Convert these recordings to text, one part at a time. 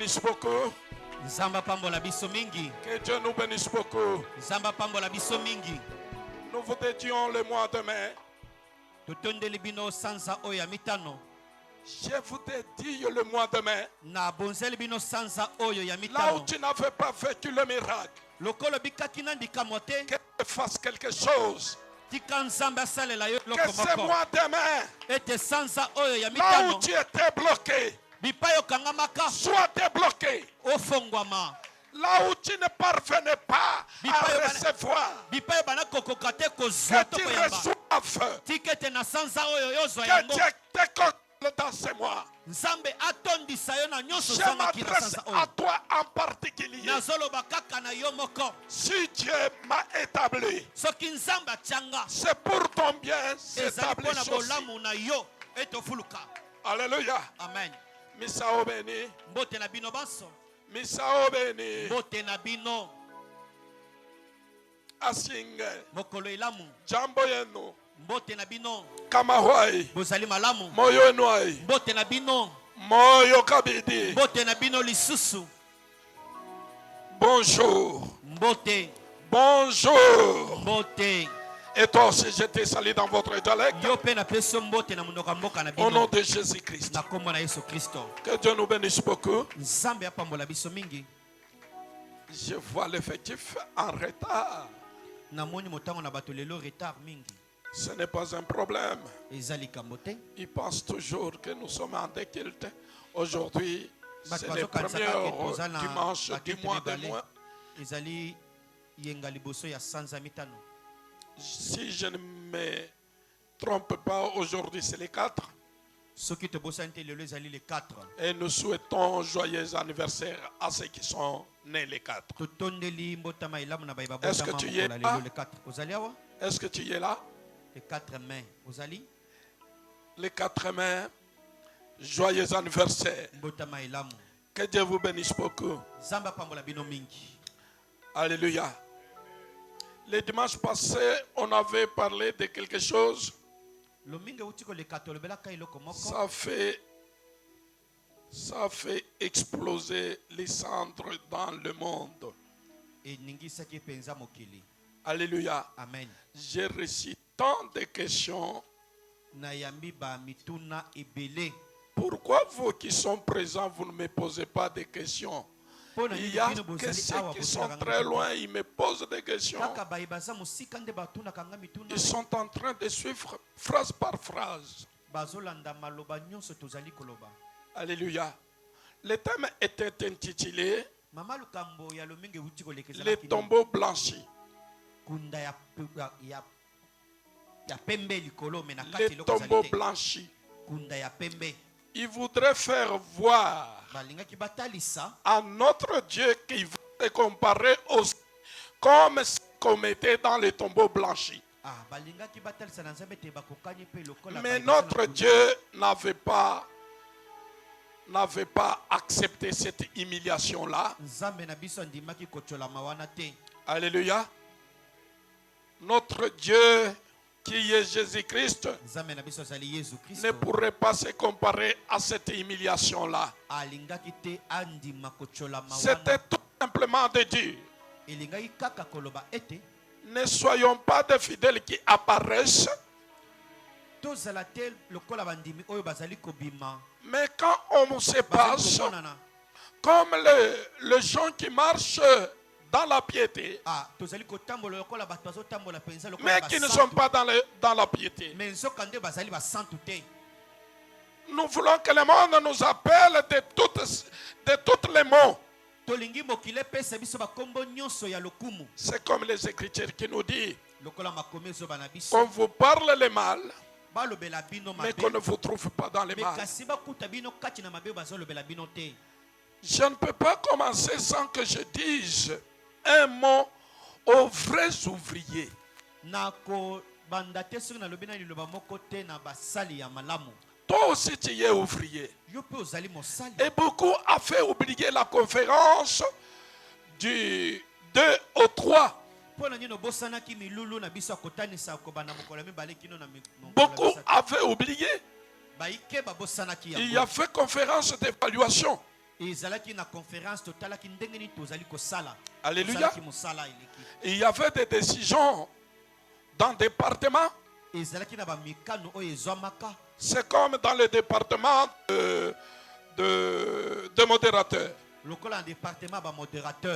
bénisse beaucoup. Nzamba pambola biso mingi. Que Dieu nous bénisse beaucoup. Nzamba pambola biso mingi. Nous vous dédions le mois de mai. Totondeli bino sanza oya mitano. Je vous dédie le mois de mai. Na bonzeli bino sanza oyo ya Là où mitano. tu n'avais pas vécu le miracle, Lokolo bikaki nandi kamote. que tu fasses quelque chose. Tika nzamba asalela yo Que loko ce moko. mois de mai, Ete sanza oyo ya là mitano. où tu étais bloqué, Bipayo kangamaka. sois débloqué. Ofongwama. Là où tu ne parvenais pas à recevoir, Bipayo bana kokoka te que kozwa to tu koyamba. reçoives, Tikete na sanza oyo yozwa que yango. Dieu te console dans ce mois. Nzambe atondisa yo na nyonso Je zanga ki na m'adresse sanza à oyo. toi en particulier. Nazoloba kaka na yo moko. Si Dieu m'a établi, Soki nzambe atianga. c'est pour ton bien, c'est Ezali établi pona aussi. bolamu na yo etofuluka. Alléluia. Amen. Misao béni. Mbote na bino banso. Misao béni. Mbote na bino. Asinge. Mokolo elamu. Jambo yenu. Mbote na bino. Kamahwai. Bozali malamu. Moyo enwai. Mbote na bino. Moyo kabidi. Mbote na bino lisusu. Bonjour. Mbote. Bonjour. Mbote. Et toi aussi, je te salue dans votre dialecte. Yo pe na peso mbote na mundoka mboka na Au nom bino. de Jésus-Christ. Na kombo na Yesu Kristo. Que Dieu nous bénisse beaucoup. Nzambe apambola biso mingi. Je vois l'effectif en retard. Na moni motango na bato lelo retard mingi. Ce n'est pas un problème. Ezali kambote. Ils pensent toujours que nous sommes en déculte. Aujourd'hui, Bato c'est le bazokanisaka premier ke toza na dimanche du bakete mois de mibale. mai. Ezali yenga liboso ya sanza mitano. Si je ne me trompe pas, aujourd'hui c'est les 4. Soki tobosani te lelo ezali le 4. Et nous souhaitons joyeux anniversaire à ceux qui sont nés les 4. Totondeli mbotama elamu na bayeba Est-ce que botama tu y es mokola là? lelo le 4. Ozali awa? Est-ce que tu y es là? Le 4 mai. Ozali? Le 4 mai, joyeux anniversaire. Mbotama elamu. Que Dieu vous bénisse beaucoup. Zamba pambola bino mingi. Alléluia. Le dimanche passé, on avait parlé de quelque chose. Lo mingi utiko le 4 lobelaka iloko moko. Ça fait exploser les cendres dans le monde. Et ningisaki penza mokili. Alléluia. Amen. J'ai reçu tant de questions. Nayambi ba mituna ebele. Pourquoi vous qui sont présents, vous ne me posez pas de questions? Il y a que ceux qui sont très loin, ils me posent des questions. Ils sont en train de suivre phrase par phrase. Alléluia. Le thème était intitulé Les tombeaux blanchis. Les tombeaux blanchis. Il voudrait faire voir à notre Dieu qui va se comparer comme ce qu'on mettait dans les tombeaux blanchis. Mais notre Dieu n'avait pas accepté cette humiliation-là. Alléluia. Notre Dieu qui est Jésus-Christ ne pourrait pas se comparer à cette humiliation-là. C'était tout simplement de dire, ne soyons pas des fidèles qui apparaissent, mais quand on se passe, comme les gens qui marchent dans la piété, mais qui ne sont pas dans la piété. Nous voulons que le monde nous appelle de toutes les mots. C'est comme les Écritures qui nous disent qu'on vous parle le mal, mais qu'on ne vous trouve pas dans le mal. Je ne peux pas commencer sans que je dise un mot aux vrais ouvriers. Toi aussi tu es ouvrier. Et beaucoup a fait oublier la conférence du 2 au 3. Beaucoup avaient oublié. Il y a fait conférence d'évaluation. Alléluia. Il y avait des décisions dans le département. C'est comme dans le département de modérateurs.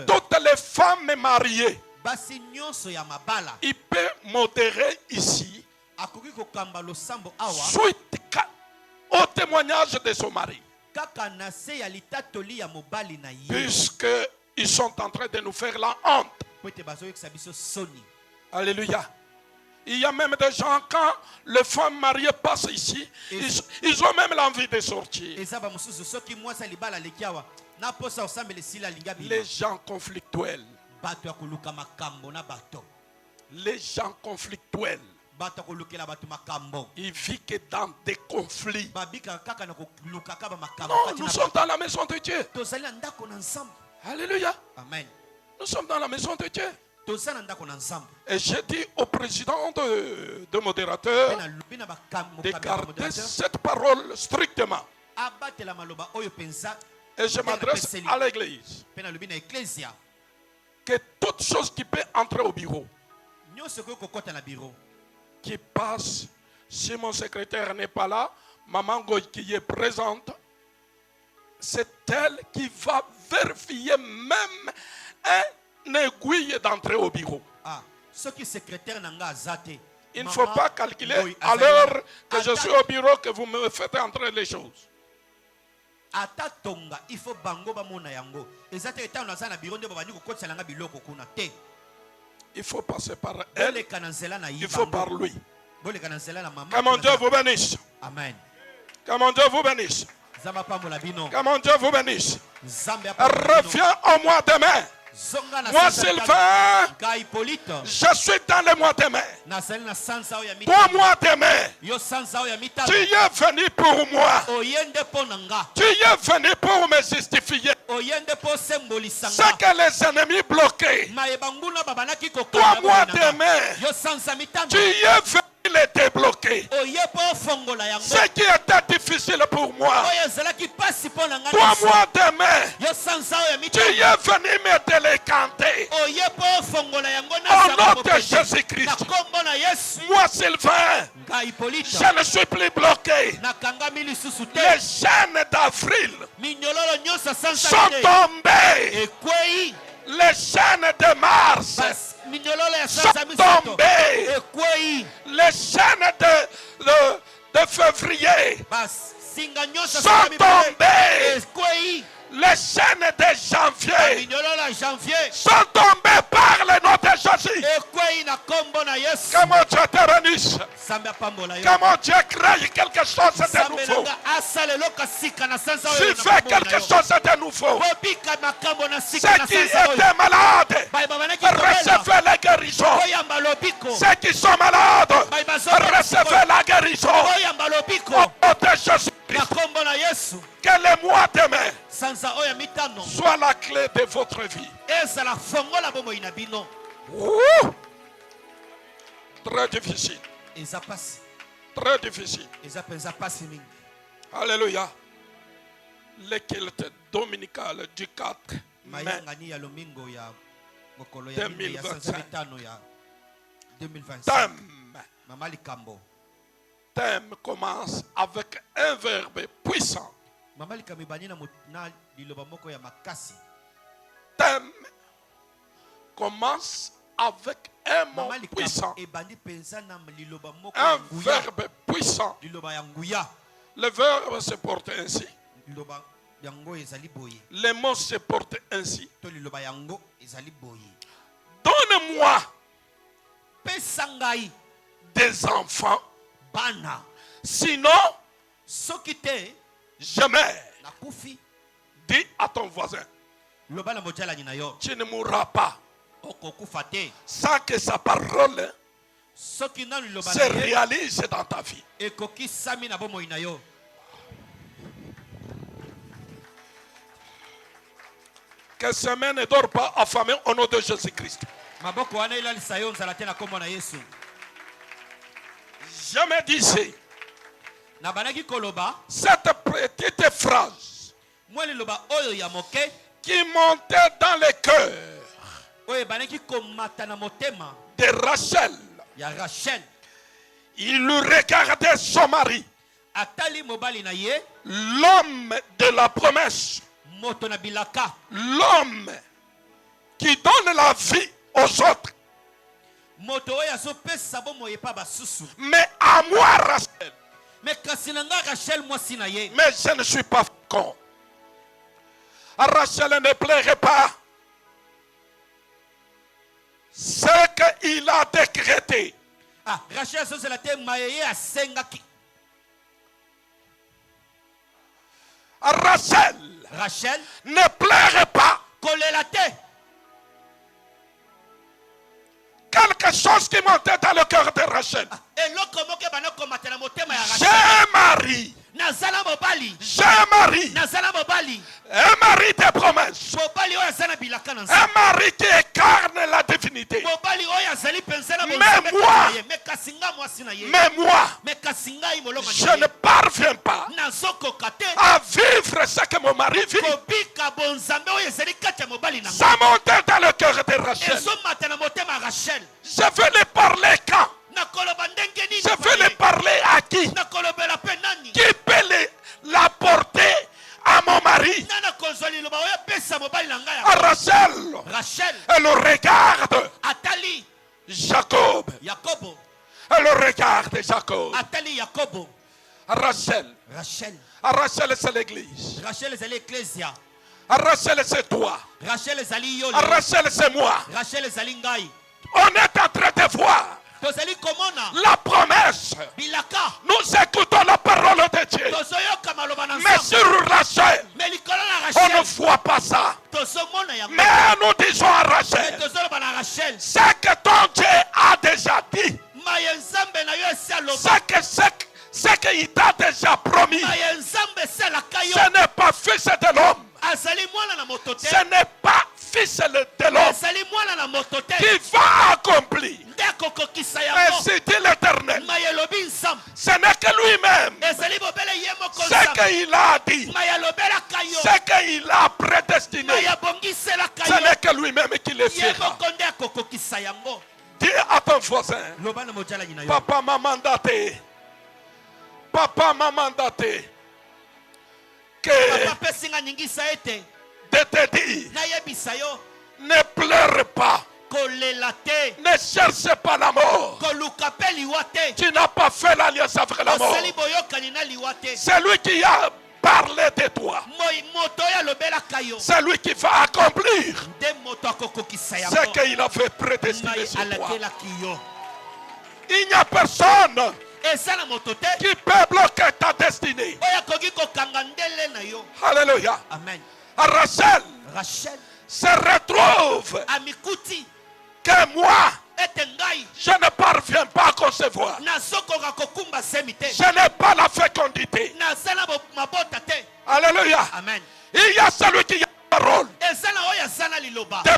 Toutes les femmes mariées, il peut modérer ici suite au témoignage de son mari. Puisqu'ils sont en train de nous faire la honte. Alléluia. Il y a même des gens, quand les femmes mariées passent ici, ils ont même l'envie de sortir. Les gens conflictuels. Les gens conflictuels. Il vit que dans des conflits. Non, nous sommes dans la maison de Dieu. Alléluia. Amen. Nous sommes dans la maison de Dieu. Et j'ai dit au président de modérateur de garder cette parole strictement. Et je m'adresse à l'église. Que toute chose qui peut entrer au bureau, qui passe, si mon secrétaire n'est pas là, maman Goy qui est présente, c'est elle qui va vérifier même un aiguille d'entrée au bureau. Il ne faut pas calculer à l'heure que je suis au bureau que vous me faites entrer les choses. Il faut passer par elle. Il faut par lui. Que mon Dieu vous bénisse. Amen. Que mon Dieu vous bénisse. Que mon Dieu vous bénisse. Reviens au mois de mai. Moi, Sylvain, je suis dans le mois de mai. Pour moi de mai, tu es venu pour moi. Tu es venu pour me justifier. Ce que les ennemis bloquaient. Pour moi de mai, tu es venu les débloquer. Ce qui était difficile pour moi. Toi, moi demain, tu es venu me délécanter. Au nom de Jésus-Christ. Moi, Sylvain, je ne suis plus bloqué. Les chaînes d'avril sont tombées. Les chaînes de mars sont tombées. Les chaînes de février sont tombées. Les chaînes de janvier sont tombées par le nom de Jésus. Que mon Dieu te bénisse. Que mon Dieu crée quelque chose de nouveau. Tu fais quelque chose de nouveau. Ceux qui étaient malades, recevez la guérison. Ceux qui sont malades, recevez la guérison. Au nom de Jésus-Christ. Que le mois demain soit la clé de votre vie. Ouh. Très difficile. Très difficile. Alléluia. Le culte dominical du 4 mai 2025. Thème commence avec un verbe puissant. Thème commence avec un mot puissant. Un verbe puissant. Le verbe se porte ainsi. Les mots se portent ainsi. Donne-moi des enfants. Sinon, je meurs. Dis à ton voisin. Tu ne mourras pas. Sans que sa parole se réalise dans ta vie. Que ce matin ne dort pas affamé au nom de Jésus-Christ. Je me disais, cette petite phrase qui montait dans le cœur de Rachel. Il lui regardait son mari, l'homme de la promesse, l'homme qui donne la vie aux autres. Mais à moi, Rachel. Mais je ne suis pas con. Rachel ne plairait pas ce qu'il a décrété. Rachel ne plairait pas quelque chose qui montait dans le cœur de Rachel. J'ai mari. J'ai mari. Un mari de promesse. Un mari qui incarne la divinité. Mais moi, je ne parviens pas à vivre ce que mon mari vit. Ça montait dans le cœur de Rachel. Je veux les parler quand? Je veux les parler à qui? Qui peut la porter à mon mari? À Rachel. Elle regarde Jacob. Elle regarde Jacob. Rachel, c'est l'église. Rachel, c'est toi. Rachel, c'est moi. On est en train de voir la promesse. Nous écoutons la parole de Dieu. Mais sur Rachel, on ne voit pas ça. Mais nous disons à Rachel, ce que ton Dieu a déjà dit, ce qu'il t'a déjà promis, ce n'est pas fils de l'homme. Ce n'est pas fils de l'homme qui va accomplir. Ainsi dit l'Éternel. Ce n'est que lui-même. Ce qu'il a dit, ce qu'il a prédestiné, ce n'est que lui-même qui le fera. Dis à ton voisin, papa m'a mandaté. Papa m'a mandaté de te dire, ne pleure pas. Ne cherche pas la mort. Tu n'as pas fait l'alliance avec la mort. C'est lui qui a parlé de toi. C'est lui qui va accomplir ce qu'il a fait prédestiner sur toi. Il n'y a personne qui peut bloquer ta destinée. Alléluia. Amen. Rachel se retrouve que moi, je ne parviens pas à concevoir. Je n'ai pas la fécondité. Alléluia. Amen. Il y a celui qui a la parole de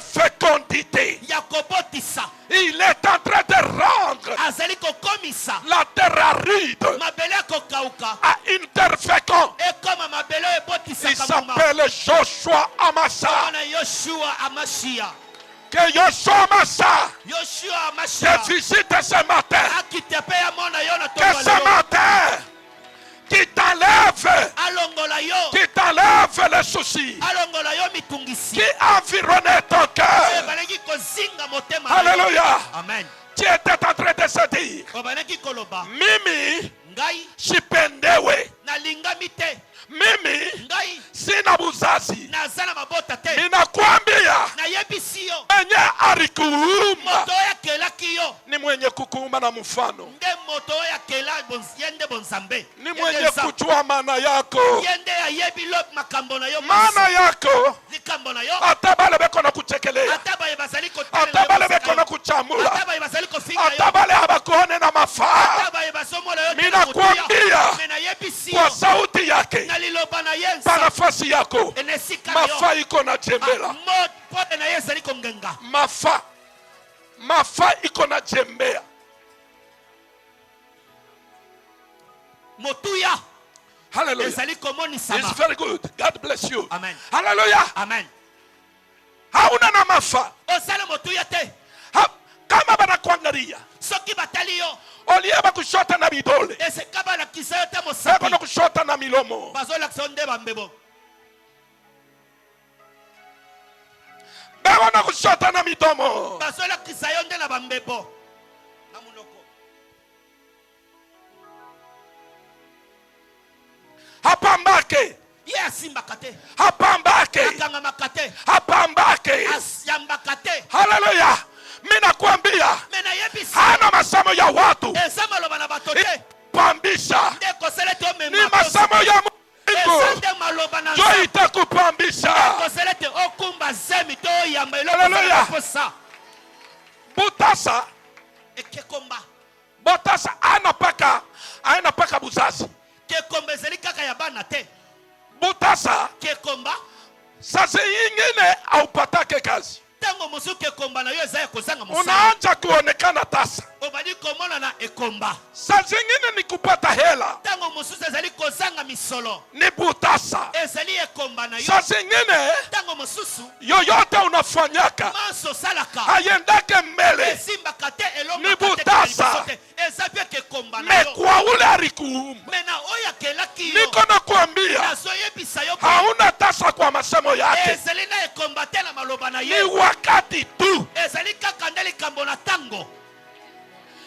fécondité. Il est en train de rendre la terre aride à une terre féconde. Il s'appelle Joshua Amasa. Que Joshua Amasa te visite ce matin. Que ce matin, qui t'enlève les soucis, qui environnait ton cœur. Alléluia. Amen. Tu étais en train de se dire, Mimi, Shipendewe, Mimi, sina buzazi, ninakwambia mwenye alikuumba ni mwenye kukuumba na mfano, ni mwenye kujua maana yako. Maana yako atabale beko na kuchekelea, atabale beko na kuchamula, atabale abakuone na mafaa. Ninakwambia kwa sauti yake, kwa nafasi yako, mafaa iko na jembela. Mafaa iko na jembea. Hallelujah. It's very good. God bless you. Amen. Hallelujah. Amen. Hauna na mafa. Kama bana kuangalia. Soki batali yo. Olieba kushota na bidole. Esekaba la kisayote mosapi. Bana kushota na milomo. Bazola ksonde bambebo. Bana kushota na midomo. Bazola kisayonde na bambebo. Namunoko. Hapambake. Yasimbakate. Hapambake. Akangamakate. Hapambake. Asyambakate. Hallelujah. Mina kuambia. Hana masomo ya watu. Pambisha. Ni masomo ya Mungu. Jo itakupambisha. Hallelujah. Butasa. Butasa anapaka buzazi. Butasa. Sasa ingine haupatake kazi. Unaanza kuonekana tasa. Saa zingine ni kupata hela. Ni butasa. Saa zingine yoyote unafanyaka hayendake mbele. Ni butasa. Mekwa ule alikuumba. Niko na kuambia hauna tasa kwa masomo yake. Ni wakati tu.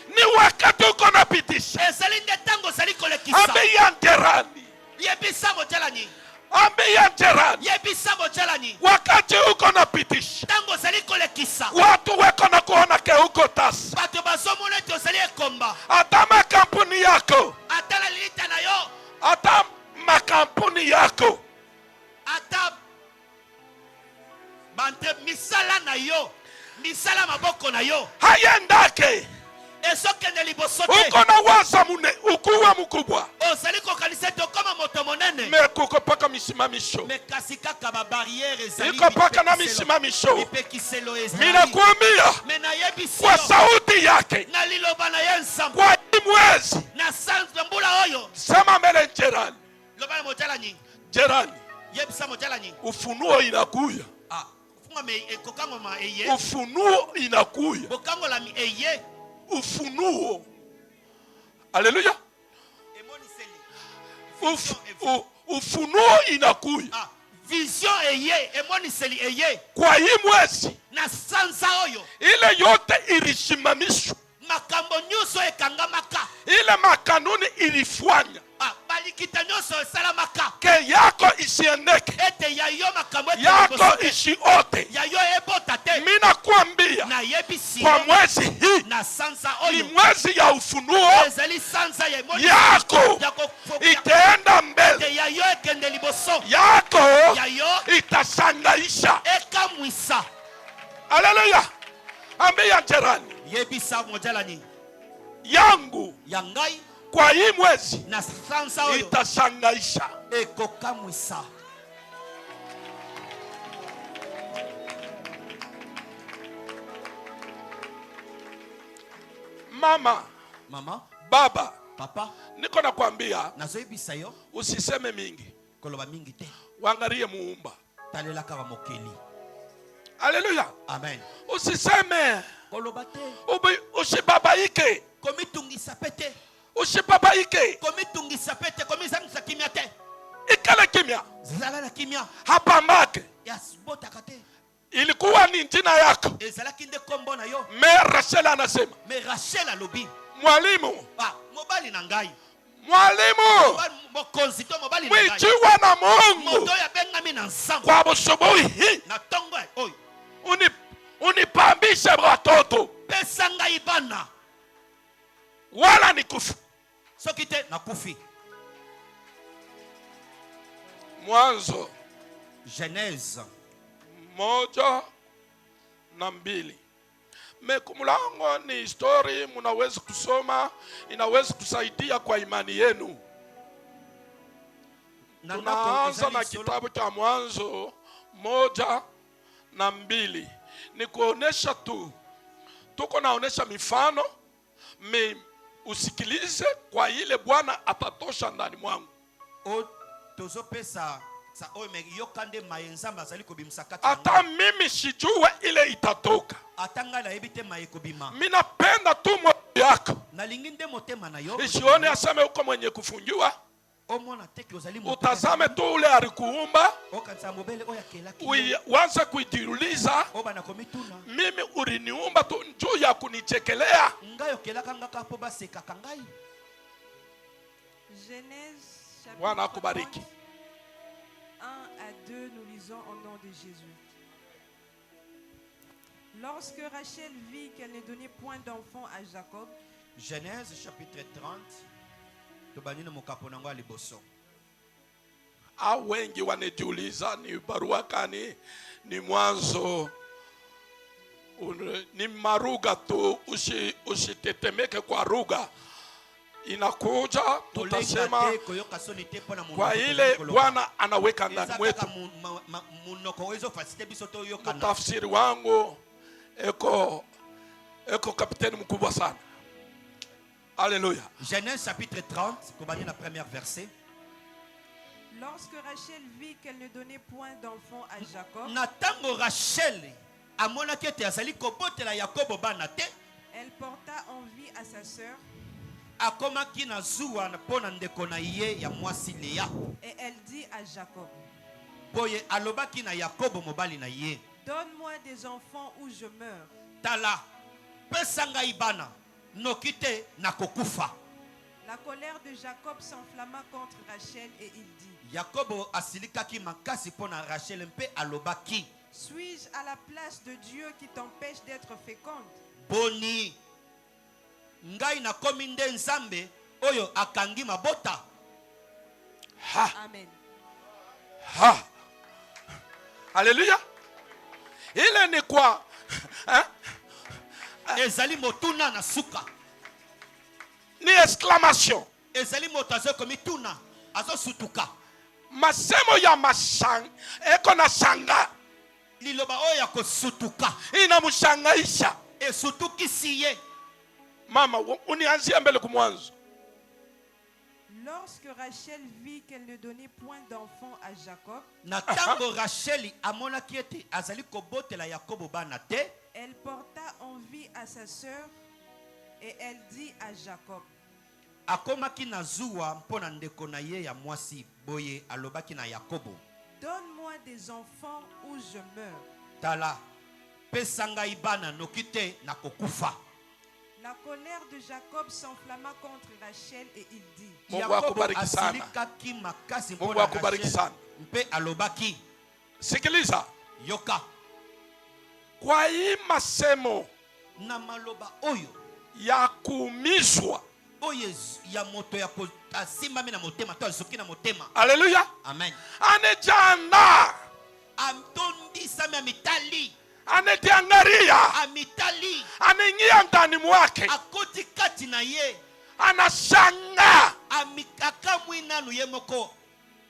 Ni wakati uko napitisha. Ambe ya njerani. Ambe ya njerani. Wakati uko napitisha. Watu weko na kuona ke uko tasa. Ata makampuni yako. Ata makampuni yako. Ata bante misala na yo. Misala maboko na yo. Hayendake. Uko na waza mune. Ukuwa mkubwa. Mekuko paka misimamisho. Iko paka na misimamisho. Mina kuambia. Kwa sauti yake. Kwa hii mwezi. Sema mbele njerani. Jerani. Ufunuo inakuya. Ufunuo inakuya. Ufunuo. Haleluya. Ufunuo inakuya. Vision eye, emoniseli eye. Kwa hii mwezi. Na sansa oyo. Ile yote ilishimamishwa. Makambo nyuso ekangamaka. Ile makanuni ilifanya. Balikita nyuso esalamaka. Ke yako isiendeke. Ete yayo makambo ete yako isiote. Yayo ebota te. Mina kuambia. Na yebisi. Kwa mwezi hii. Na sansa oyo. Ni mwezi ya ufunuo. Ezali sansa ya emoniseli. Yako. Itaenda mbele. Ete yayo ekende liboso. Yako. Yayo. Itasangaisha. Ekamwisa. Haleluya. Ambia jirani. Yebisa mojalani. Yangu. Yangai. Kwa hii mwezi. Na sansa oyo. Itasangaisha. Ekokamwisa. Mama. Baba. Papa. Niko na kuambia. Nazoibisa yo. Usiseme mingi. Koloba mingi te. Waangalie muumba. Talela kama mokeli. Haleluya. Amen. Usiseme. Koloba te. Usibabaike. Komitungisa pete. Usibabaike. Komitungisa pete. Komizangisa kimya te. Ikale kimya. Zala na kimya. Hapambake. Yes, botakate. Ilikuwa ni jina yako. Ezalaki nde kombo na yo. Me Rachel anasema. Me Rachel alobi. Mwalimu. Mobali na ngai. Mwalimu. Mokonzi to mobali na ngai. Mwichiwa na Mungu. Moto ya bengami na nsambo. Kwa busubuhi hii. Na tongo oy. Unipambishe watoto. Pesa ngai bana. Wala nikufu. Soki te nakufi. Mwanzo. Genèse 1:2. Mekulango ni story munaweza kusoma, inaweza kusaidia kwa imani yenu. Tunaanza na kitabu cha Mwanzo 1:2. Ni kuonesha tu. Tuko naonesha mifano. Usikilize kwa ile Bwana atatosha ndani mwangu. Hata mimi sijue ile itatoka. Mimi napenda tu moyo yako. Isione aseme uko mwenye kufunjua. Utazame tu ule alikuumba. Uanze kujiuliza, mimi uliniumba tu juu ya kunichekelea? Genèse Bwana akubariki. 1 à 2, nous lisons au nom de Jésus. Lorsque Rachel vit qu'elle ne donnait point d'enfant à Jacob, Genèse chapitre 30, tubanine mukaponango aliboso. Wengi wanajiuliza ni barua gani, ni Mwanzo, ni maruga tu, usitetemeke kwa ruga. Inakuja tutasema kwa ile Bwana anaweka ndani mwetu. Mtafsiri wangu eko kapiteni mkubwa sana. Alléluia. Genèse chapitre 30, kobani na première verset. Lorsque Rachel vit qu'elle ne donnait point d'enfant à Jacob, natango Rachel amonaki ete azali kobotela Yakobo bana te, elle porta envie à sa sœur, akomaki na zuwa pona ndeko na ye ya mwasi Lea, et elle dit à Jacob, boye alobaki na Yakobo mobali na ye, donne-moi des enfants ou je meurs. Tala pesa ngai bana noki te nakokufa. La colère de Jacob s'enflamma contre Rachel et il dit, Yakobo asilikaki makasi pona Rachel mpe alobaki, suis-je à la place de Dieu qui t'empêche d'être féconde? Boni ngai nakomi nde nzambe oyo akangi mabota. Ha. Amen. Ha. Alléluia. Ile ni kwa ezali motuna na suka, ni exclamation. ezali motazo komi tuna azo sutuka. Masemo ya mashang eko na shanga. Liloba oya kosutuka Inamshangaisha. esutukisi ye. Mama, unianzia mbele kwa Mwanzo. Lorsque Rachel vit qu'elle ne donnait point d'enfant à Jacob, natango Rachel amonaki ete azali kobotela Yakobo bana te, elle porta envie à sa sœur et elle dit à Jacob, akomaki na zuwa mpona ndeko na ye ya mwasi, boye alobaki na Yakobo, donne-moi des enfants ou je meurs. Tala pesa ngai bana noki te nakokufa. La colère de Jacob s'enflamma contre Rachel et il dit, Mungu akubariki sana. asilikaki makasi Mungu mpona akubariki Rachel sana. mpe alobaki, Sikiliza. yoka Kwa hii masemo na maloba oyo ya kuumizwa. oyo ya moto ya asimbami na motema to azuki na motema. Haleluya. Amen. Anejana. Amtondisami amitali, Anetiangaria. amitali Anaingia ndani mwake. akoti kati na ye, Anashanga. amikaka nanu ye moko.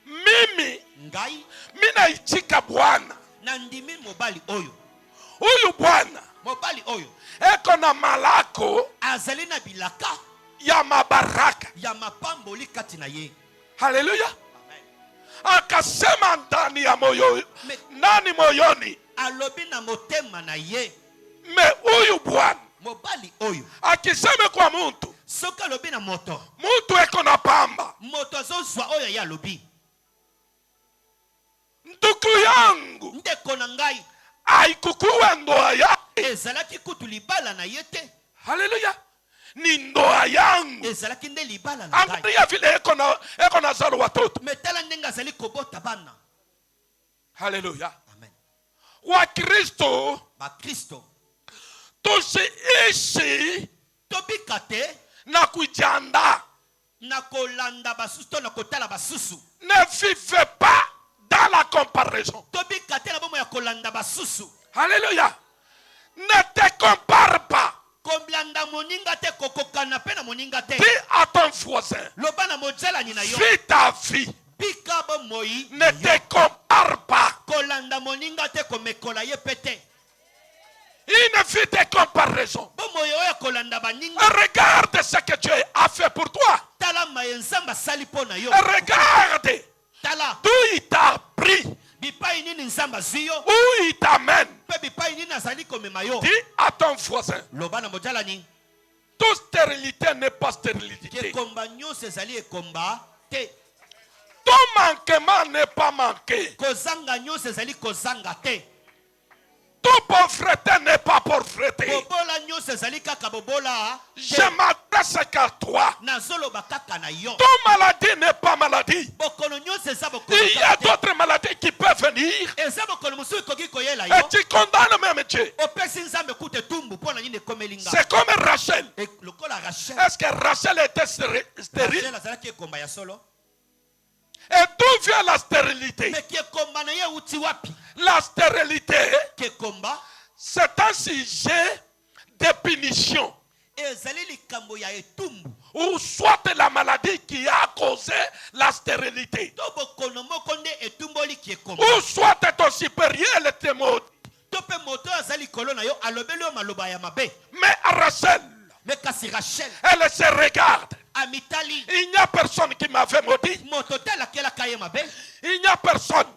Mimi Ngai minaichika Bwana. na ndimi mobali oyo, Huyu Bwana mobali oyo eko na malako azali na bilaka ya mabaraka. ya mapamboli kati na ye. Haleluya. Amen. Akasema ndani ya moyo. Nani moyoni? Alobi na motema na ye. Me huyu Bwana Mobali oyo akiseme kwa mtu, soki alobi na moto, mtu eko na pamba. moto azozwa oyo ye alobi. Ndugu yangu, Ndeko na ngai haikukuwa ndoa yake. ezalaki kutu libala na ye te. Haleluya. Ni ndoa yangu. Ezalaki nde libala na ngai. Angalia vile eko na zalo watoto. Metala ndenge azali kobota bana. Haleluya. Amen. Wa Kristo Bakristo tusiishi tobika te na kujiandaa. na kolanda basusu to na kotala basusu. Ne vivez pas dans la comparaison. Tobika te na bomo ya kolanda basusu. Alléluia. Ne te compare pas. Komblanda moninga te kokokana pe na moninga te. Dis à ton voisin, Loba na mojala ni na yo. vis ta vie. Bika bo moi. Ne te compare pas. Kolanda moninga te komekola ye pete. Une vie de comparaison. Bo moyo ya Regarde ce que Dieu a fait pour toi. Regarde d'où il t'a pris, où il t'amène. Dis à ton voisin, toute stérilité n'est pas stérilité. Ton manquement n'est pas manqué. Toute pauvreté n'est pas pauvreté. Je m'adresse qu'à toi. Ton maladie n'est pas maladie. Il y a d'autres maladies qui peuvent venir. Et tu condamnes même Dieu. C'est comme Rachel. Est-ce que Rachel était stérile? Et d'où vient la stérilité? La stérilité, c'est un sujet de punition. Ou soit la maladie qui a causé la stérilité. Ou soit ton supérieur était maudit. Mais Rachel, elle se regarde. Il n'y a personne qui m'avait maudit. Il n'y a personne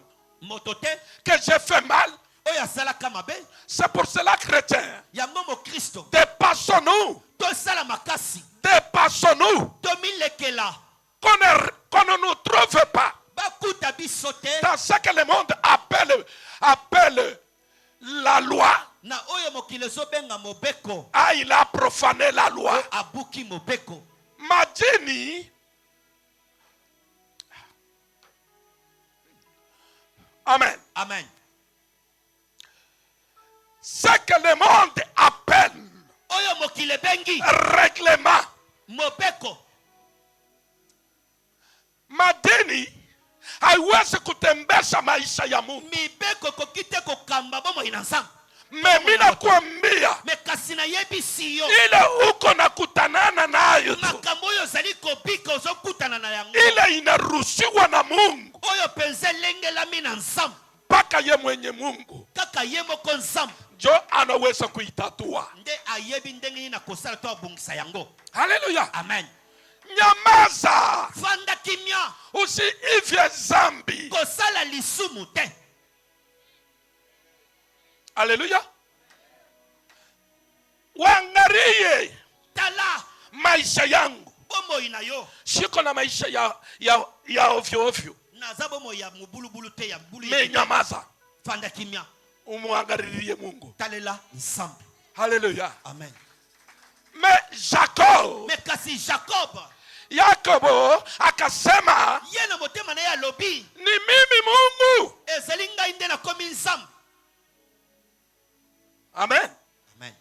que j'ai fait mal. C'est pour cela, chrétien, dépassons-nous. Dépassons-nous. Qu'on ne nous trouve pas dans ce que le monde appelle la loi. Ah, il a profané la loi. Madini. Amen. Amen. Ce que le monde appelle règlement. Madini haiwezi kutembesha maisha ya Mungu. Mimi nakwambia ile uko nakutanana nayo ile inaruhusiwa na Mungu mpaka ye mwenye Mungu jo anaweza kuitatua. Haleluya. Amen. Nyamaza. Fanda kimya. Usiivye zambi. Kosala lisumu te. Haleluya. Wangarie tala maisha yangu. Bomo inayo. Siko na maisha ya ovyo ovyo. Nazabomo ya mubulubulu te ya mbulu. Me nyamaza. Fanda kimya. Umwangaririe Mungu. Talela nsambi. Haleluya. Amen. Mais Jacob. Mais kasi Jacob. Yakobo akasema yena motema na ya lobi. Ni mimi Mungu. Ezelinga inde na komi nsambi. Amen. Amen.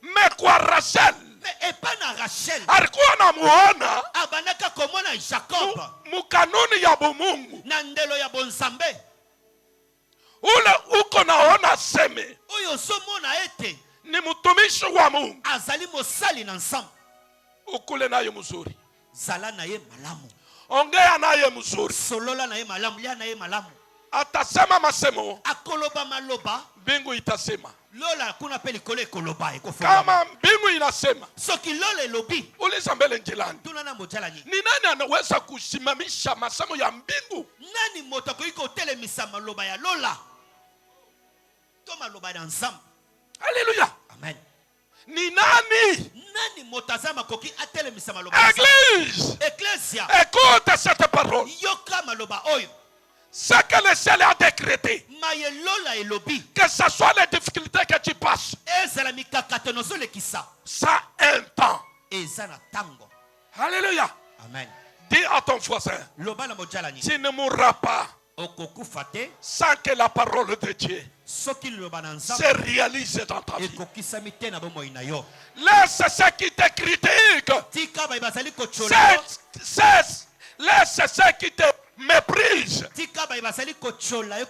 Mais kwa Rachel. Mais epana Rachel. Alikuwa namuona. Abanaka komona Jacob. Mukanuni ya bumungu. Na ndelo ya bonsambe. Ule uko naona seme. Oyo somona ete. Ni mtumishi wa Mungu. Azali mosali na nsambu. Ukule naye mzuri. Zala na ye malamu. Ongea naye mzuri. Solola na ye malamu. Lia na ye malamu. Atasema masemo. Akoloba maloba. Mbingu itasema. Lola kuna peli kole koloba. Kama mbingu inasema. Soki lole lobi. Uliza mbele njilani. Tunana mojalani. Ni nani anaweza kusimamisha masemo ya mbingu? Nani motako iko telemisa maloba ya lola? Toma loba ya nsambu. Haleluya. Amen. Ni nani? Nani motazama koki atelemisa maloba. Église. Ecclesia. Écoute cette parole. Yoka maloba oyo. Ce que le ciel a décrété. Maye lola elobi. Que ce soit les difficultés que tu passes. Ezala mikakatonozo lekisa. Ça un temps. Ezana tango. Alléluia. Amen. Dis à ton voisin. Loba na mojalani. Tu ne mourras pas. Okokufate. Sans que la parole de Dieu se réalise dans ta vie. Laisse ceux qui te critiquent. Laisse ceux qui te méprisent.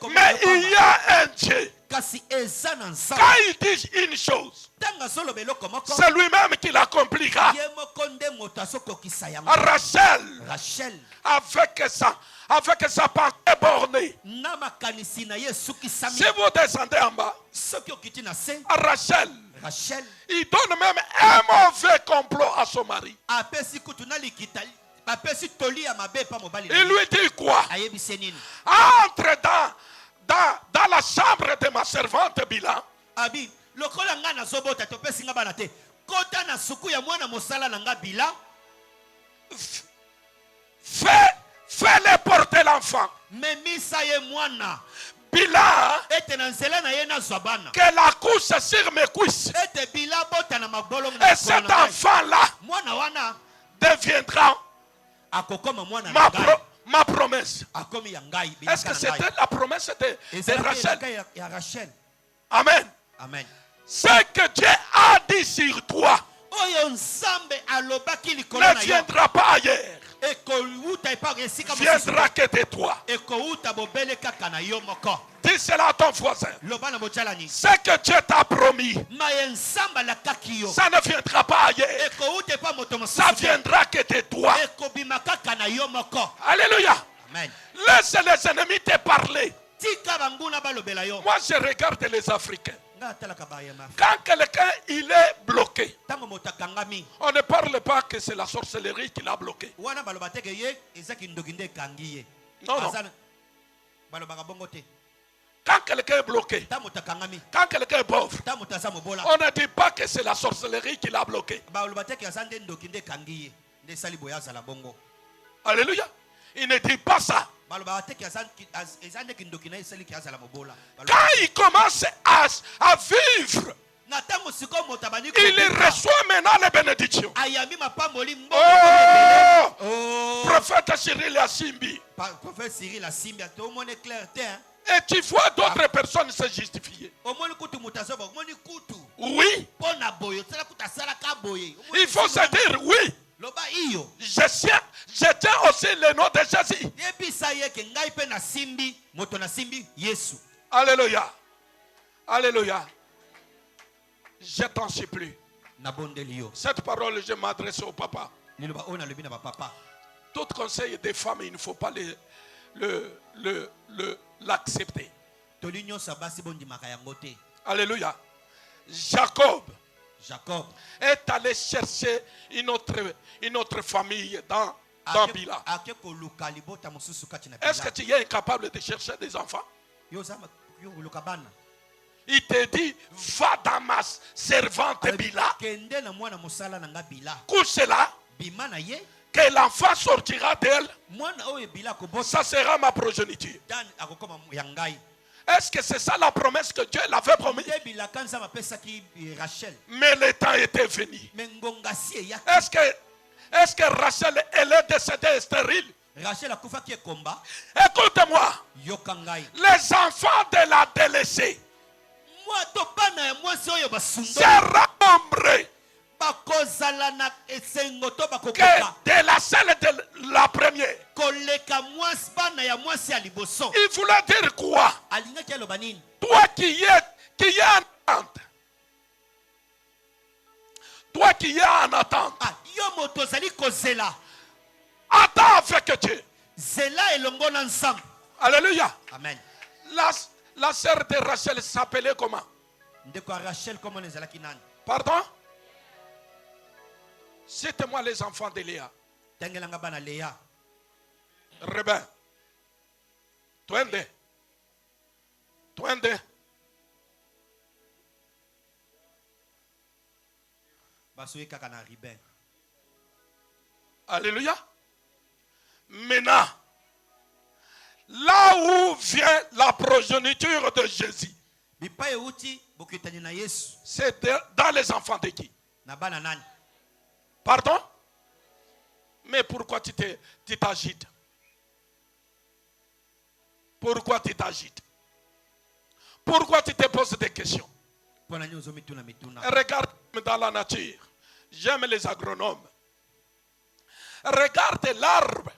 Mais il y a un Dieu. Quand il dit une chose, c'est lui-même qui l'accomplira. Rachel, avec sa pensée bornée. Si vous descendez en bas, Rachel Il donne même un mauvais complot à son mari. Il lui dit quoi? Entre dans la chambre de ma servante Bila. Fais-les porter l'enfant. Bila, que la couche sur mes cuisses. Et cet enfant-là deviendra ma promesse. Est-ce que c'était la promesse de Rachel? Amen. Amen. Ce que Dieu a dit sur toi ne viendra pas ailleurs. Viendra que de toi. Dis cela à ton voisin. Ce que Dieu t'a promis, ça ne viendra pas ailleurs. Ça viendra que de toi. Alléluia. Amen. Laisse les ennemis te parler. Moi je regarde les Africains. Quand quelqu'un il est bloqué, on ne parle pas que c'est la sorcellerie qui l'a bloqué. Non, non. Quand quelqu'un est bloqué, quand quelqu'un est pauvre, on ne dit pas que c'est la sorcellerie qui l'a bloqué. Alléluia. Il ne dit pas ça. Quand il commence à vivre, il reçoit maintenant les bénédictions. Oh, prophète Cyril Asimbi. Et tu vois d'autres personnes se justifier. Oui. Il faut se dire oui. Je tiens aussi le nom de Jésus. Alléluia. Alléluia. Je t'en supplie. Cette parole, je m'adresse au papa. Tout conseil des femmes, il ne faut pas l'accepter. Alléluia. Jacob est allé chercher une autre famille dans Bila. Est-ce que tu es incapable de chercher des enfants? Il te dit, va dans ma servante Bila. Couche-la. Que l'enfant sortira d'elle. Ça sera ma progéniture. Est-ce que c'est ça la promesse que Dieu l'avait promis? Mais le temps était venu. Est-ce que Rachel, elle est décédée stérile? Écoute-moi. Les enfants de la délaissée sera nombré que de la celle de la première. Il voulait dire quoi? Toi qui es en attente. Toi qui es en attente. Attends avec Dieu. Alléluia. Amen. La sœur de Rachel s'appelait comment? Pardon? Cite-moi les enfants de Léa. Rebin. Twende. Alléluia. Maintenant, là où vient la progéniture de Jésus, c'est dans les enfants de qui? Pardon? Mais pourquoi tu t'agites? Pourquoi tu t'agites? Pourquoi tu te poses des questions? Regarde dans la nature. J'aime les agronomes. Regarde l'arbre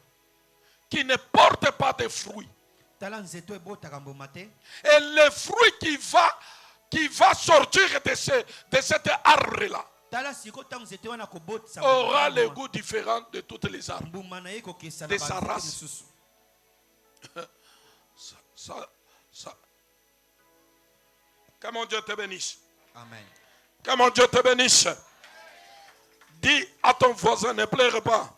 qui ne porte pas de fruits. Et le fruit qui va sortir de cet arbre-là aura le goût différent de toutes les arbres, de sa race. Que mon Dieu te bénisse. Amen. Que mon Dieu te bénisse. Dis à ton voisin, ne pleure pas.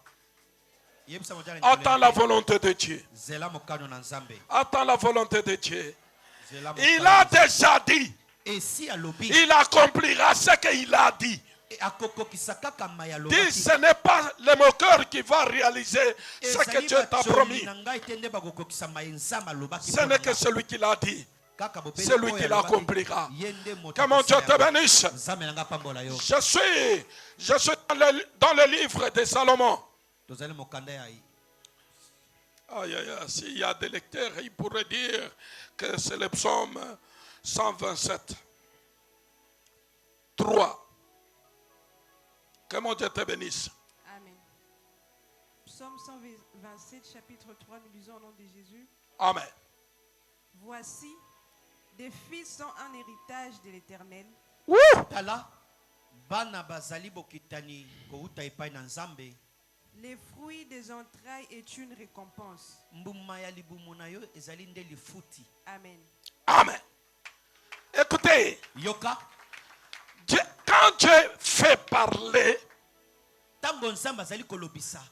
Attends la volonté de Dieu. Attends la volonté de Dieu. Il a déjà dit. Il accomplira ce qu'il a dit. Dis, ce n'est pas le moqueur qui va réaliser ce que Dieu t'a promis. Ce n'est que celui qui l'a dit. C'est lui qui l'accomplira. Que mon Dieu te bénisse. Je suis dans le livre de Salomon. Aïe, aïe, aïe. S'il y a des lecteurs, ils pourraient dire que c'est le psaume 127. 3. Que mon Dieu te bénisse. Amen. Psaume 127, chapitre 3, nous lisons au nom de Jésus. Amen. Voici, des fils sont un héritage de l'Éternel. Les fruits des entrailles est une récompense. Amen. Amen. Écoutez, Yoka. Quand Dieu fait parler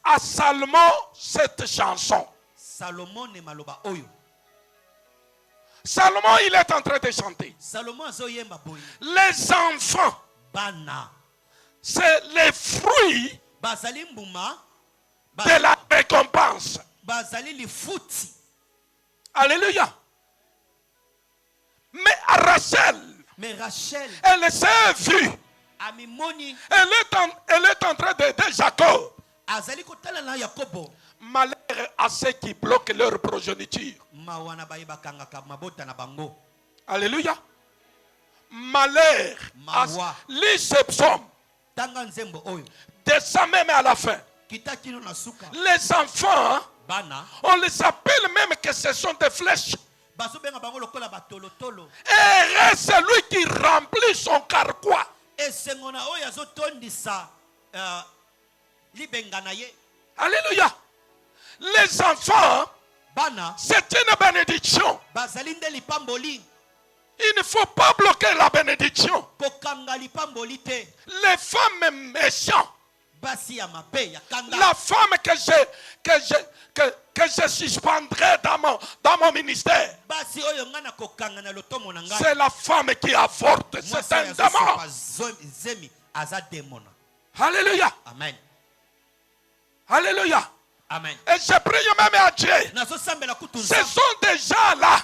à Salomon cette chanson, Salomon, il est en train de chanter. Les enfants, c'est les fruits de la récompense. Alléluia. Mais Rachel, elle s'est vue. Elle est en train d'aider Jacob. Malheur à ceux qui bloquent leur progéniture. Alléluia. Malheur à lis ce psaume. Descends même à la fin. Les enfants, on les appelle même que ce sont des flèches. Et celui qui remplit son carquois. Alléluia. Les enfants, c'est une bénédiction. Il ne faut pas bloquer la bénédiction. Les femmes méchantes, la femme que je suspendrai dans mon ministère, c'est la femme qui avorte. C'est un démon. Alléluia. Amen. Alléluia. Amen. Et je prie même à Dieu. Ce sont des gens là.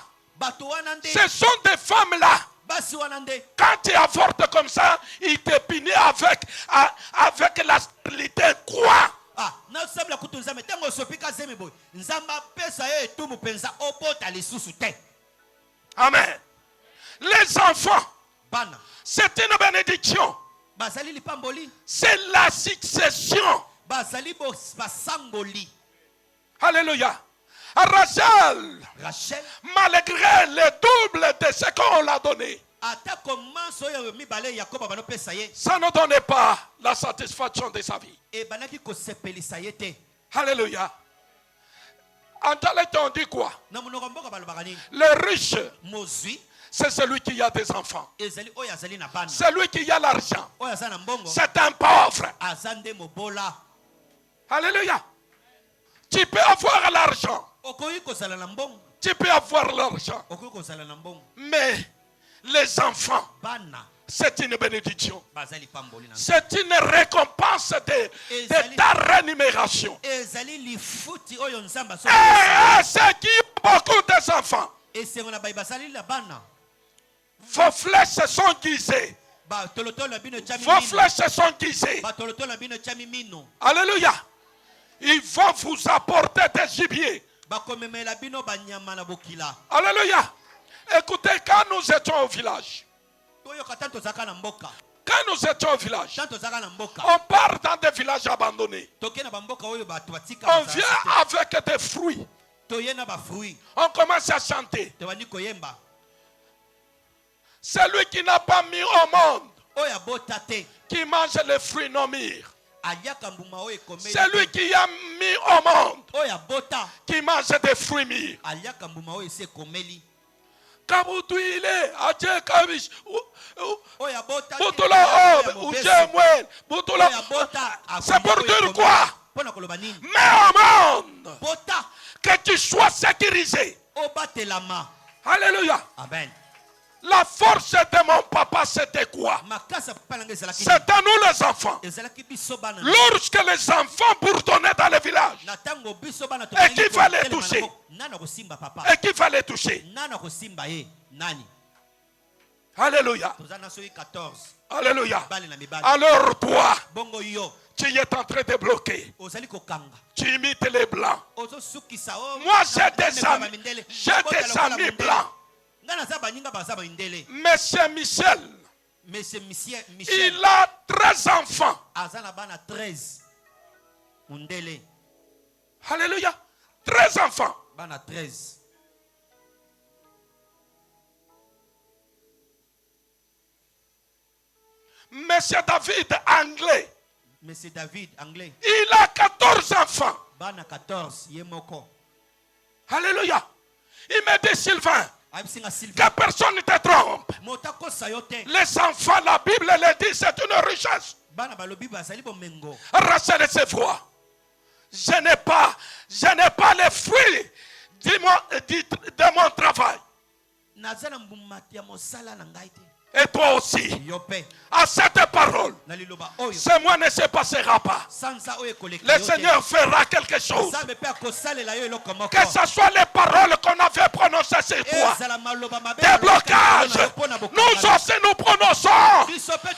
Ce sont des femmes là. Quand tu avortes comme ça, ils te punissent avec la stérilité. Quoi? Amen. Les enfants, c'est une bénédiction. C'est la succession. Alléluia. Rachel, malgré le double de ce qu'on l'a donné, ça ne donnait pas la satisfaction de sa vie. Alléluia. En dialecte, on dit quoi? Le riche, c'est celui qui a des enfants. Celui qui a l'argent, c'est un pauvre. Alléluia. Tu peux avoir l'argent. Tu peux avoir l'argent. Mais les enfants, c'est une bénédiction. C'est une récompense de ta rémunération. Et ceux qui ont beaucoup d'enfants, vos flèches sont guisées. Vos flèches sont guisées. Alléluia. Ils vont vous apporter des gibiers. Alléluia. Écoutez, quand nous étions au village, on part dans des villages abandonnés. On vient avec des fruits. On commence à chanter. Celui qui n'a pas mis au monde, qui mange les fruits non mûrs. Celui qui a mis au monde, qui mange des fruits mûrs. Kabutuile, Adje Kabish, Butula Ob, Ujemwen, Butula. C'est pour dire quoi? Mais au monde, que tu sois sécurisé. Alléluia. Amen. La force de mon papa, c'était quoi? C'était nous les enfants. Lorsque les enfants bourdonnaient dans le village, et qu'il fallait toucher. Et qu'il fallait toucher. Alléluia. Alléluia. Alors toi, tu es en train de bloquer. Tu imites les blancs. Moi, j'ai des amis blancs. Monsieur Michel, il a 13 enfants. Alléluia. 13 enfants. Monsieur David anglais. Il a 14 enfants. Alléluia. Il me dit Sylvain, que personne ne te trompe. Les enfants, la Bible le dit, c'est une richesse. Rachel ses voix. Je n'ai pas les fruits de mon travail. Et toi aussi, à cette parole, ce mois ne se passera pas. Le Seigneur fera quelque chose. Que ce soit les paroles qu'on avait prononcées sur toi, des blocages, nous aussi nous prononçons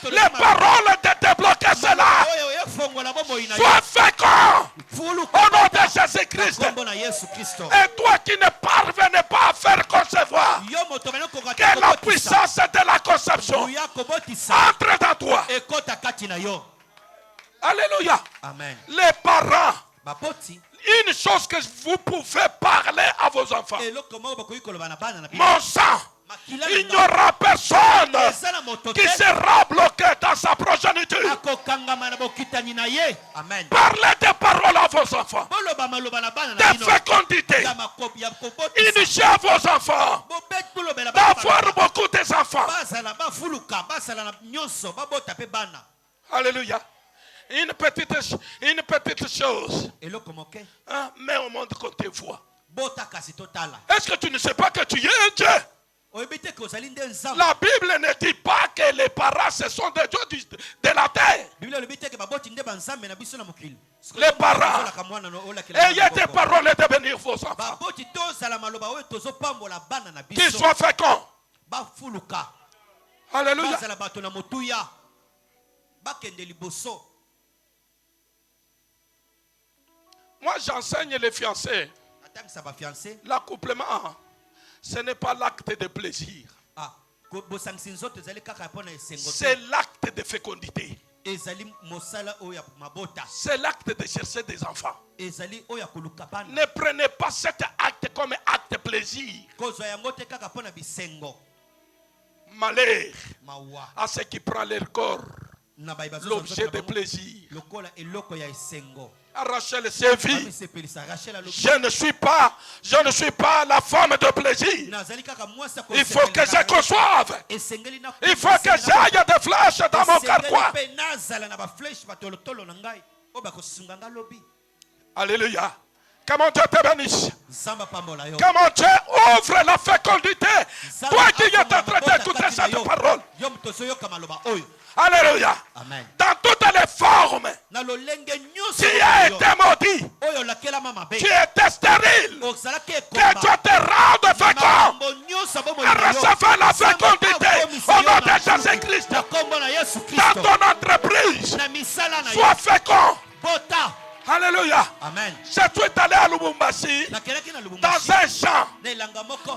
les paroles de déblocage là. Sois fécond au nom de Jésus-Christ. Et toi qui ne parvenais pas à faire concevoir, que la puissance de la conception entre dans toi. Alléluia. Amen. Les parents, une chose que vous pouvez parler à vos enfants. Mon sang, il n'y aura personne qui sera bloqué dans sa progéniture. Amen. Parlez des paroles à vos enfants. De fécondité. Initiez à vos enfants d'avoir beaucoup d'enfants. Alléluia. Une petite chose. Hein, mets au monde qu'on te voit. Est-ce que tu ne sais pas que tu es un Dieu? La Bible ne dit pas que les parents ce sont des dieux de la terre. Les parents, ayez des paroles de bénir vos enfants. Qu'ils soient féconds. Alléluia. Moi j'enseigne les fiancés. L'accouplement, ce n'est pas l'acte de plaisir. C'est l'acte de fécondité. C'est l'acte de chercher des enfants. Ne prenez pas cet acte comme acte de plaisir. Malheur à ceux qui prennent leur corps l'objet de plaisir. Rachel ses vies. Je ne suis pas la femme de plaisir. Il faut que je conçoive. Il faut que j'aille des flèches dans mon carquois. Alléluia. Comment Dieu te bénisse. Comment Dieu ouvre la fécondité. Toi qui es en train d'écouter cette parole. Alléluia. Amen. Dans toutes les formes. Tu as été maudit. Tu étais stérile. Que Dieu te rende fécond. Et recevoir la fécondité au nom de Jésus-Christ. Dans ton entreprise. Sois fécond. Alléluia. Amen. Je suis allé à Lubumbashi dans un champ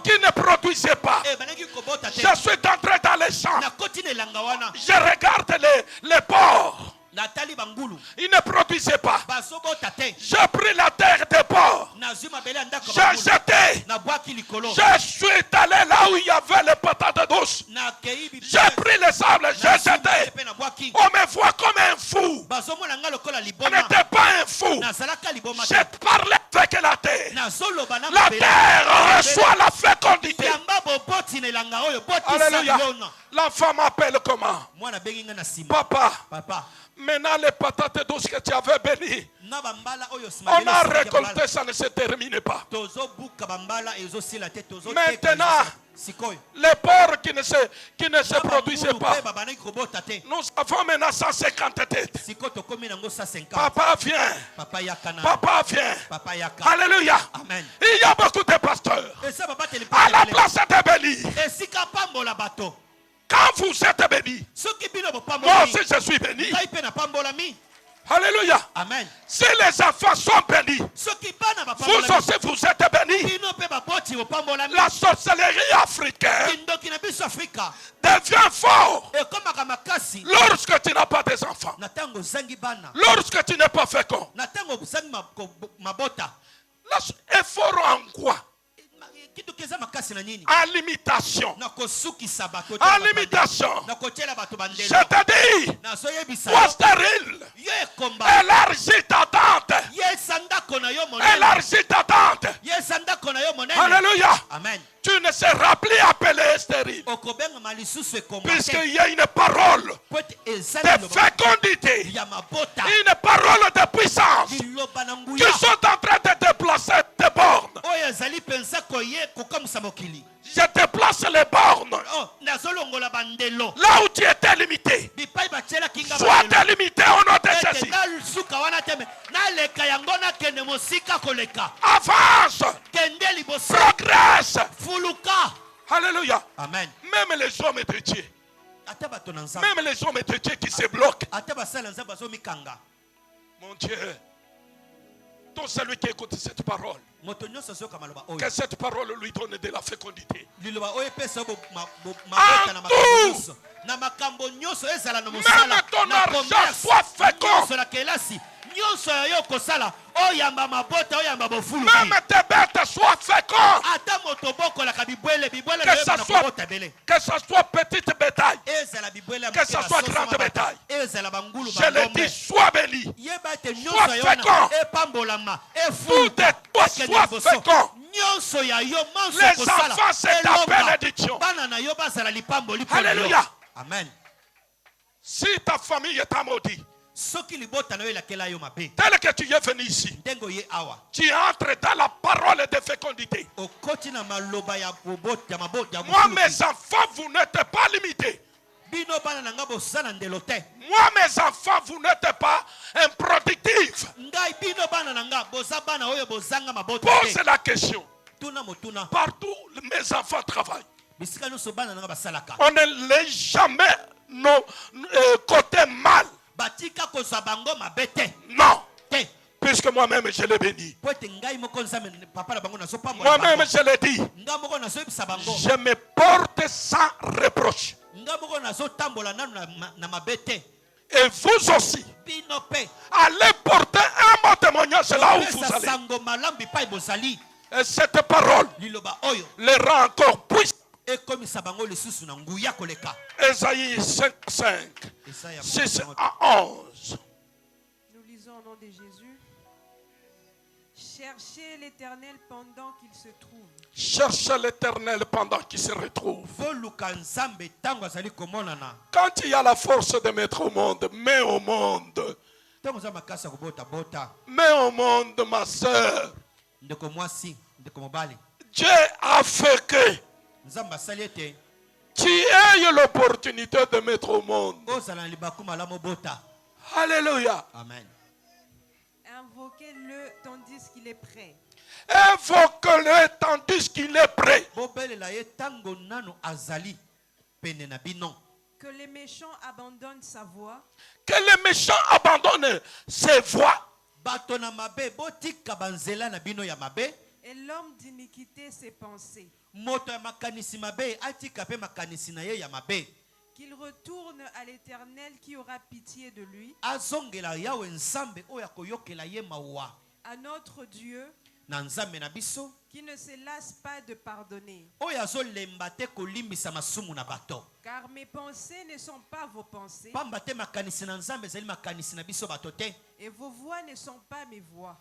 qui ne produisait pas. Je suis entré dans les champs. Je regarde les porcs. Il ne produisait pas. J'ai pris la terre des porcs. J'ai jeté. Je suis allé là où il y avait les patates douces. J'ai pris les sables, j'ai jeté. On me voit comme un fou. On n'était pas un fou. J'ai parlé avec la terre. La terre reçoit la fécondité. Alléluia. L'enfant m'appelle comment? Papa. Maintenant, les patates douces que tu avais bénies, on a récolté, ça ne se termine pas. Maintenant, les porcs qui ne se produisaient pas, nous avons maintenant 150 têtes. Papa vient. Papa vient. Alléluia. Il y a beaucoup de pasteurs. À la place de bénis. Quand vous êtes bénis, moi aussi je suis béni. Alléluia. Amen. Si les enfants sont bénis, vous aussi vous êtes bénis. La sorcellerie africaine devient forte lorsque tu n'as pas des enfants. Lorsque tu n'es pas fécond. Il faut en quoi? En limitation. En limitation. Je te dis, sois stérile. Élargis ta tente. Élargis ta tente. Alléluia. Amen. Tu ne seras plus appelé stérile. Puisqu'il y a une parole de fécondité. Une parole de puissance. Qui sont en train de déplacer tes bornes. Je déplace les bornes. Là où tu étais limité, sois délimité au nom de Jésus. Avance. Progresse. Alléluia. Amen. Même les hommes de Dieu. Même les hommes de Dieu qui se bloquent. Mon Dieu. Tout celui qui écoute cette parole, que cette parole lui donne de la fécondité. Même ton argent soit fécond. Même tes bêtes soient fécondes. Que ce soit petite bétail, que ce soit grande bétail. Je le dis, sois béni, sois fécond. Tout de toi soit fécond. Les enfants, c'est ta bénédiction. Alléluia. Amen. Si ta famille est maudite, tel que tu es venu ici, tu entres dans la parole de fécondité. Moi, mes enfants, vous n'êtes pas limités. Moi, mes enfants, vous n'êtes pas improductifs. Pose la question. Partout, mes enfants travaillent. On ne laisse jamais nos côtés mal. Non. Puisque moi-même je l'ai béni. Moi-même je l'ai dit. Je me porte sans reproche. Et vous aussi. Allez porter un bon témoignage là où vous allez. Et cette parole les rend encore puissants. Ésaïe 5, 6 à 11. Nous lisons au nom de Jésus. Cherchez l'Éternel pendant qu'il se trouve. Cherchez l'Éternel pendant qu'il se retrouve. Quand il y a la force de mettre au monde, mets au monde. Mets au monde, ma soeur. Dieu a fait que tu aies l'opportunité de mettre au monde. Alléluia. Amen. Invoquez-le tandis qu'il est prêt. Invoque-le tandis qu'il est prêt. Que les méchants abandonnent sa voix. Que les méchants abandonnent ses voix. Et l'homme d'iniquité ses pensées. Qu'il retourne à l'Éternel qui aura pitié de lui. À notre Dieu qui ne se lasse pas de pardonner. Car mes pensées ne sont pas vos pensées. Et vos voix ne sont pas mes voix.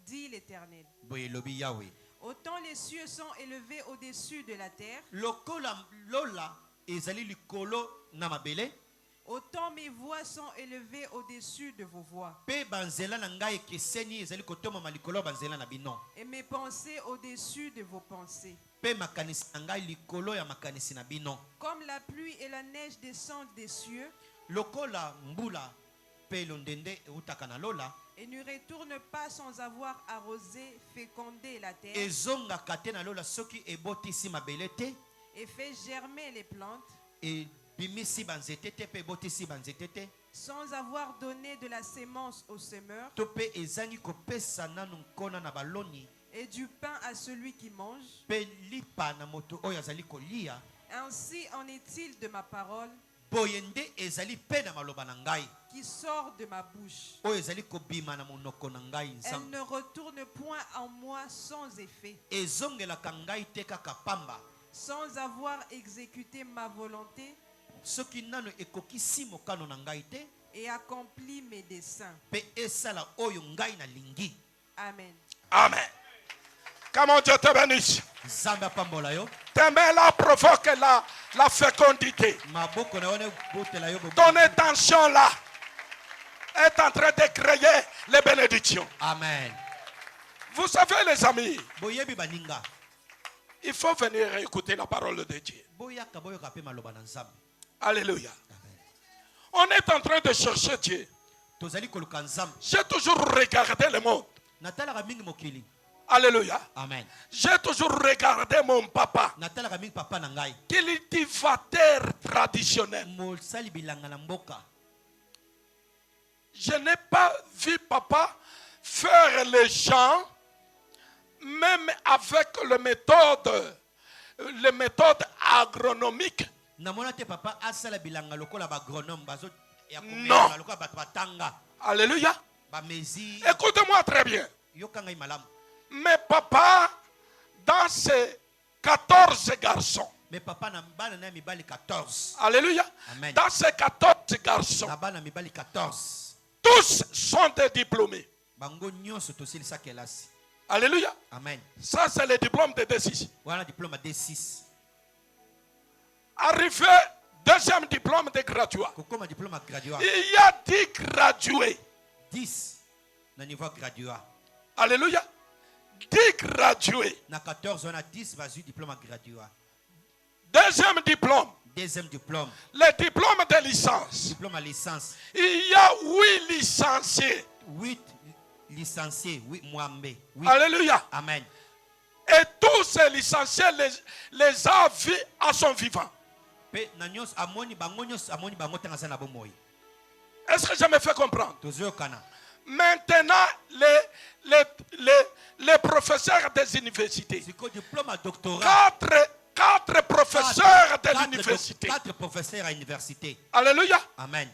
Dit l'Éternel. Autant les cieux sont élevés au-dessus de la terre. Lokola lola ezali likolo na mabele. Autant mes voix sont élevées au-dessus de vos voix. Pe banzela na ngai ekeseni ezali kotoma malikolo banzela na bino. Et mes pensées au-dessus de vos pensées. Pe makanisi na ngai likolo ya makanisi na bino. Comme la pluie et la neige descendent des cieux. Lokola mbula pe londende utaka na lola. Et ne retourne pas sans avoir arrosé, fécondé la terre. Ezonga kate na lola soki ebotisi mabele te. Et fait germer les plantes. Et bimisi banzete te pe botisi banzete te. Sans avoir donné de la sémence au semeur. To pe ezangi kopesa nanu nkona na baloni. Et du pain à celui qui mange. Pe lipa na moto oyo azali kolia. Ainsi en est-il de ma parole. Boyende ezali pe na maloba na ngai. Qui sort de ma bouche. Oyo ezali kobima na monoko na ngai nzambe. Elle ne retourne point en moi sans effet. Ezongelaka ngai te kaka pamba. Sans avoir exécuté ma volonté. Soki nano ekokisi mokano na ngai te. Et accompli mes desseins. Pe esala oyo ngai na lingi. Amen. Amen. Comment Dieu te bénisse. Zamba pambola yo. Tes mains là provoquent la fécondité. Ton intention là est en train de créer les bénédictions. Amen. Vous savez les amis, il faut venir écouter la parole de Dieu. Alléluia. On est en train de chercher Dieu. J'ai toujours regardé le monde. Alléluia. Amen. J'ai toujours regardé mon papa. Cultivateur traditionnel. Je n'ai pas vu papa faire les gens, même avec les méthodes agronomiques. Non. Alléluia. Écoutez-moi très bien. Mais papa, dans ses 14 garçons, alléluia, Amen. Dans ces 14 garçons, tous sont des diplômés. Alléluia. Amen. Ça, c'est le diplôme de D6. Voilà le diplôme D6. Arrivé, deuxième diplôme de graduat. Il y a 10 gradués. 10 au niveau graduat. Alléluia. 10 gradués. Na 14, on a 10 diplômes graduat. Deuxième diplôme. Deuxième diplôme. Le diplôme de licence. Diplôme à licence. Il y a 8 licenciés. 8 licenciés, 8 Mwambe. Alléluia. Amen. Et tous ces licenciés les a vus à son vivant. Est-ce que je me fais comprendre? Maintenant, les professeurs des universités. 4 professeurs de l'université. 4 professeurs à l'université. Alléluia. Amen.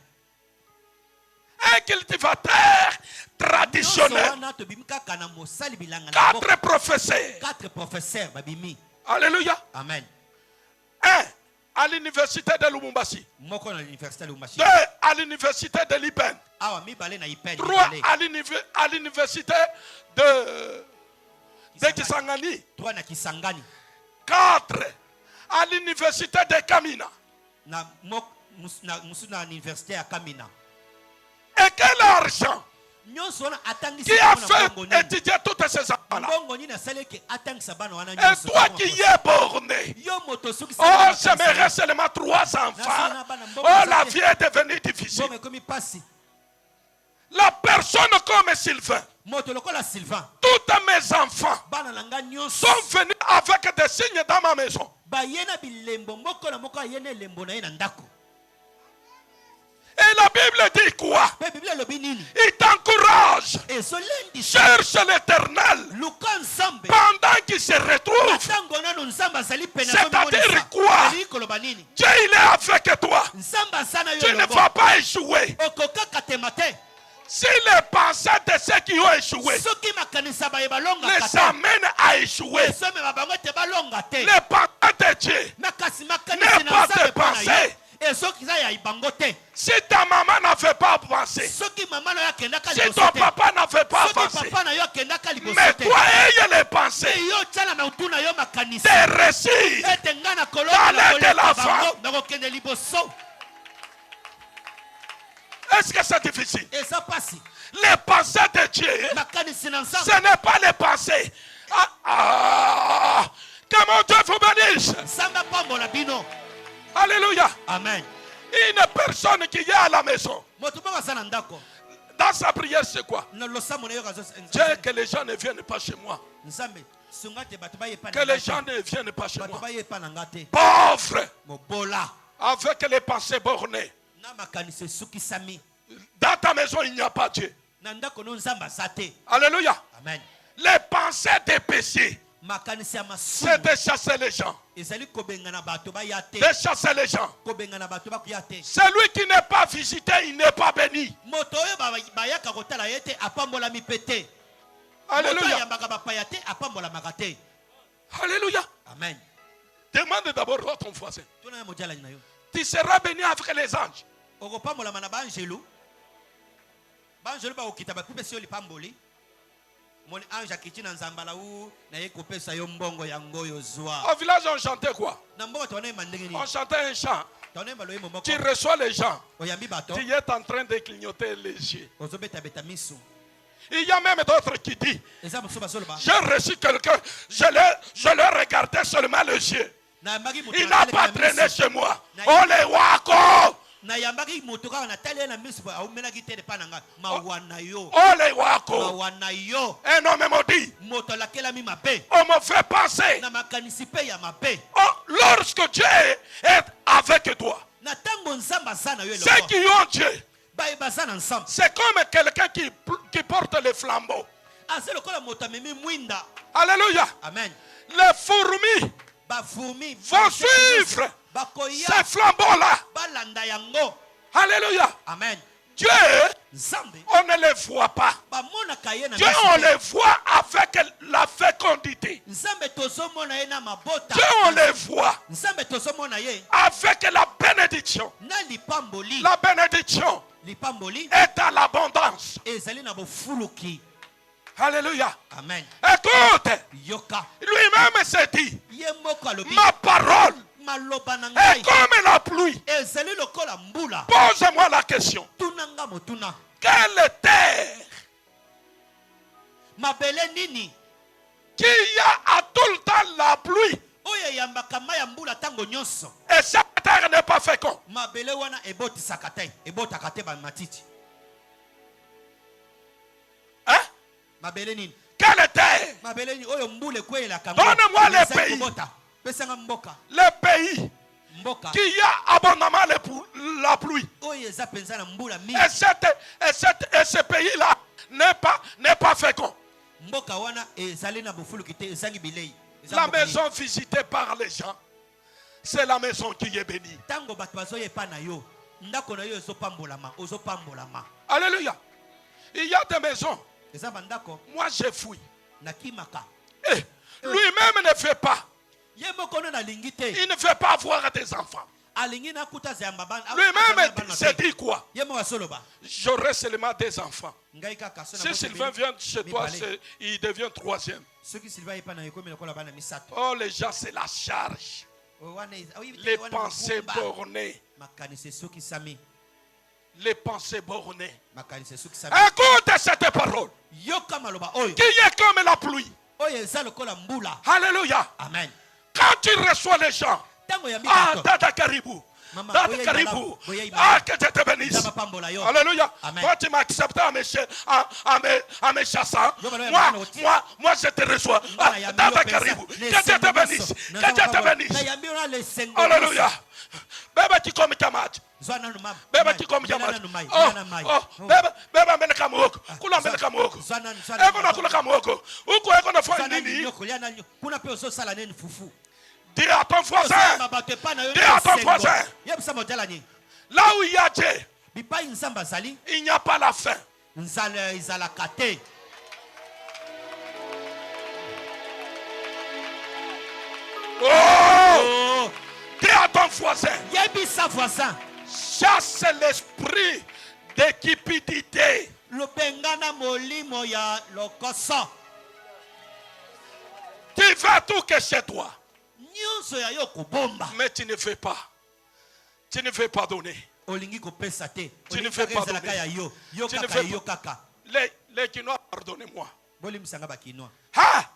Un cultivateur traditionnel. 4 professeurs. 4 professeurs. Alléluia. Amen. 1 à l'université de Lubumbashi. 2 à l'université de Lipen. 3 à l'université de Kisangani. 4 à l'université de Kamina. Et quel argent qui a fait étudier toutes ces enfants-là? Et toi qui es borné, oh, j'aimerais seulement 3 enfants. Oh, la vie est devenue difficile. La personne comme Sylvain, tous mes enfants sont venus avec des signes dans ma maison. Et la Bible dit quoi? Il t'encourage. Cherche l'Éternel pendant qu'il se retrouve. C'est-à-dire quoi? Dieu il est avec toi. Tu ne vas pas échouer. Si les pensées de ceux qui ont échoué les amènent à échouer, les pensées de Dieu n'est pas tes pensées. Si ta maman n'avait pas pensé, si ton papa n'avait pas pas avancé. Mais toi, ayez les pensées, des récits, d'aller de l'avant. Est-ce que c'est difficile? Les pensées de Dieu, ce n'est pas les pensées. Que mon Dieu vous bénisse. Alléluia. Amen. Une personne qui est à la maison, dans sa prière, c'est quoi? Dieu, que les gens ne viennent pas chez moi. Que les gens ne viennent pas chez moi. Pauvre, avec les pensées bornées. Dans ta maison, il n'y a pas Dieu. Alléluia. Amen. Les pensées des péchés, c'est de chasser les gens. De chasser les gens. Celui qui n'est pas visité, il n'est pas béni. Alléluia. Alléluia. Amen. Demande d'abord à ton voisin. Tu seras béni avec les anges. Au village, on chantait quoi? On chantait un chant. Tu reçois les gens. Tu es en train de clignoter les yeux. Il y a même d'autres qui disent, j'ai reçu quelqu'un, je leur regardais seulement les yeux. Il n'a pas traîné chez moi. Oh les wako! Oh les wako! Un homme m'a dit, on me fait passer. Oh, lorsque Dieu est avec toi, ceux qui ont Dieu, c'est comme quelqu'un qui porte les flambeaux. Alléluia. Amen. Les fourmis vont suivre ces flambeaux-là. Alléluia. Amen. Dieu, on ne les voit pas. Dieu, on les voit avec la fécondité. Dieu, on les voit avec la bénédiction. La bénédiction est à l'abondance. Alléluia. Amen. Écoute, lui-même s'est dit, ma parole est comme la pluie. Pose-moi la question. Quelle terre qui a à tout le temps la pluie et cette terre n'est pas féconde? Hein? Quelle terre? Donne-moi les pays. Les pays qui a abondamment la pluie. Et ce pays-là n'est pas fécond. La maison visitée par les gens, c'est la maison qui est bénie. Alléluia. Il y a des maisons. Moi, je fouille. Lui-même ne fait pas. Il ne veut pas avoir des enfants. Lui-même s'est dit quoi? J'aurai seulement des enfants. Si Sylvain vient chez toi, il devient troisième. Oh, les gens, c'est la charge. Les pensées bornées. Les pensées bornées. Écoute cette parole qui est comme la pluie. Alléluia. Amen. Quand tu reçois les gens, Tata Caribou, que Dieu te bénisse. Alléluia. Toi tu m'acceptes en me chassant. Moi je te reçois. Tata Caribou, que Dieu te bénisse. Que Dieu te bénisse. Alléluia. Bébé qui comme Kamad. Bébé qui comme Kamad. Bébé amène Kamoko. Kula amène Kamoko. Ekona kula Kamoko. Uko ekona fwa nini? Dis à ton voisin. Dis à ton voisin. Là où il y a Dieu, il n'y a pas la faim. Oh! Dis à ton voisin. Chasse l'esprit de cupidité. Lobengana molimo ya lokoso. Tu veux tout que chez toi. Nyonso ya yo kubomba. Mais tu ne veux pas. Tu ne veux pas donner. Olingi kopesa te. Tu ne veux pas donner. Yo kaka yo kaka. Les Quinois, pardonnez-moi. Boli musanga ba Quinois. Ha!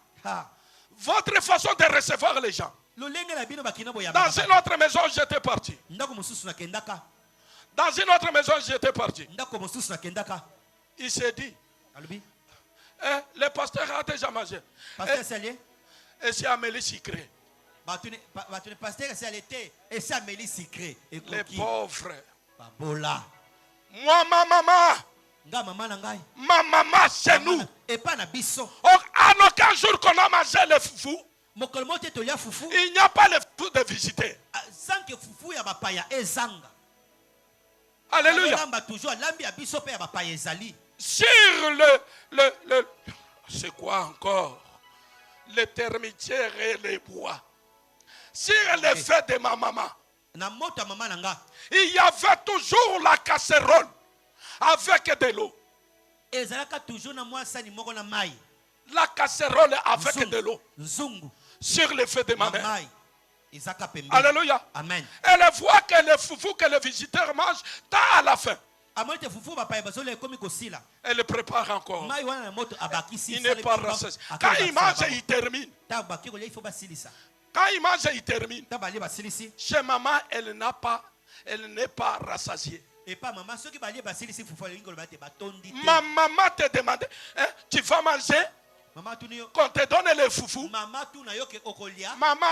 Votre façon de recevoir les gens. Dans une autre maison, j'étais parti. Dans une autre maison, j'étais parti. Il s'est dit, le pasteur a déjà mangé. Et c'est Amélie Sicré. Les pauvres. Moi, ma maman, chez nous. À aucun jour qu'on a mangé le foufou, il n'y a pas le foufou de visiter. Alléluia. Sur le c'est quoi encore? Les termitières et les bois. Sur les feux de ma maman, il y avait toujours la casserole avec de l'eau. La casserole avec de l'eau sur le feu de ma mère. Alléluia. Amen. Elle voit que le foufou que le visiteur mange tard à la fin. Elle le prépare encore. Il n'est pas rassasié. Quand il mange, il termine. Quand il mange, il termine. Chez maman, elle n'est pas rassasiée. Ma maman te demande, tu vas manger? Quand te donne le foufou, maman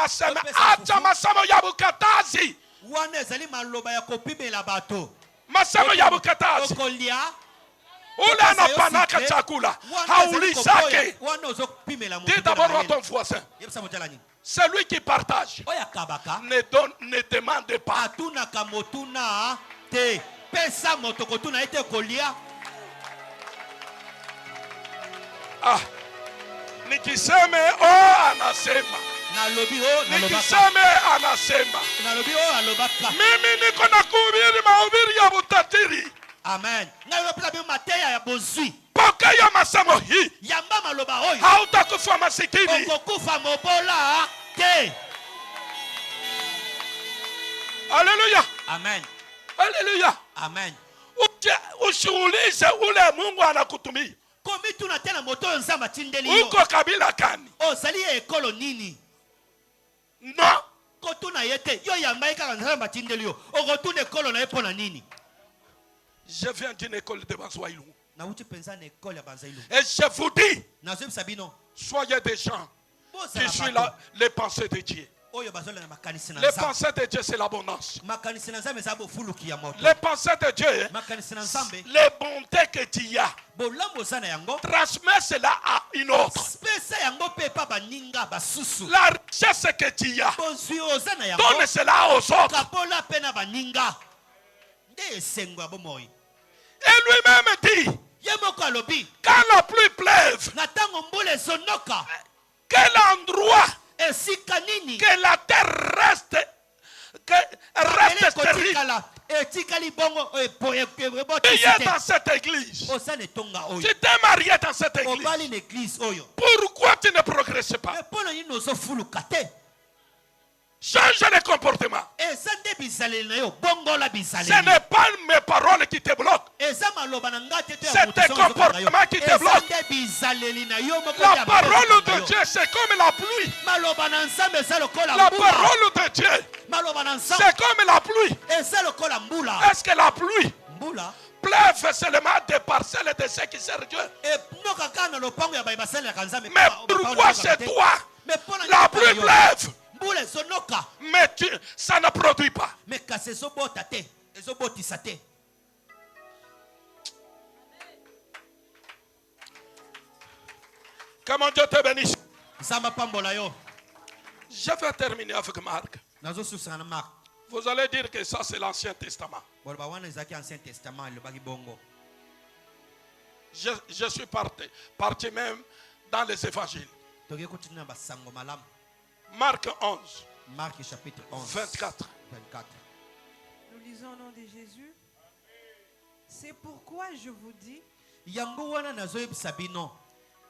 sema acha masamo ya bukatazi. Masamo ya bukatazi. Ule anapanaka chakula haulizake. Dis d'abord à ton voisin. Celui qui partage ne demande pas. Ah, nikiseme anasema. Nikiseme anasema. Mimi niko na kuhubiri mahubiri ya butatiri. Amen. Pokea masemo hii. Hautakufa masikini. Alléluia. Amen. Alléluia. Amen. Ushughulishe ule Mungu anakutumia. Uko kabila gani? Non. Je viens d'une école de Banzwailou. Et je vous dis, soyez des gens qui suivent les pensées de Dieu. Les pensées de Dieu, c'est l'abondance. Les pensées de Dieu, les bontés que tu as, transmets cela à une autre. La richesse que tu as, donne cela aux autres. Et lui-même dit, quand la pluie pleuve, quel endroit que la terre reste stérile. Tu es dans cette église. Tu t'es marié dans cette église. Pourquoi tu ne progresses pas? Change de comportement. Ce n'est pas mes paroles qui te bloquent. C'est tes comportements qui te bloquent. La parole de Dieu, c'est comme la pluie. La parole de Dieu, c'est comme la pluie. Est-ce que la pluie pleuve seulement des parcelles de ceux qui servent Dieu? Mais pourquoi c'est toi? La pluie pleuve. Mais ça ne produit pas. Que mon Dieu te bénisse. Je vais terminer avec Marc. Vous allez dire que ça c'est l'Ancien Testament. Je suis parti même dans les évangiles. Marc 11. Marc chapitre 11. 24. Nous lisons au nom de Jésus. C'est pourquoi je vous dis,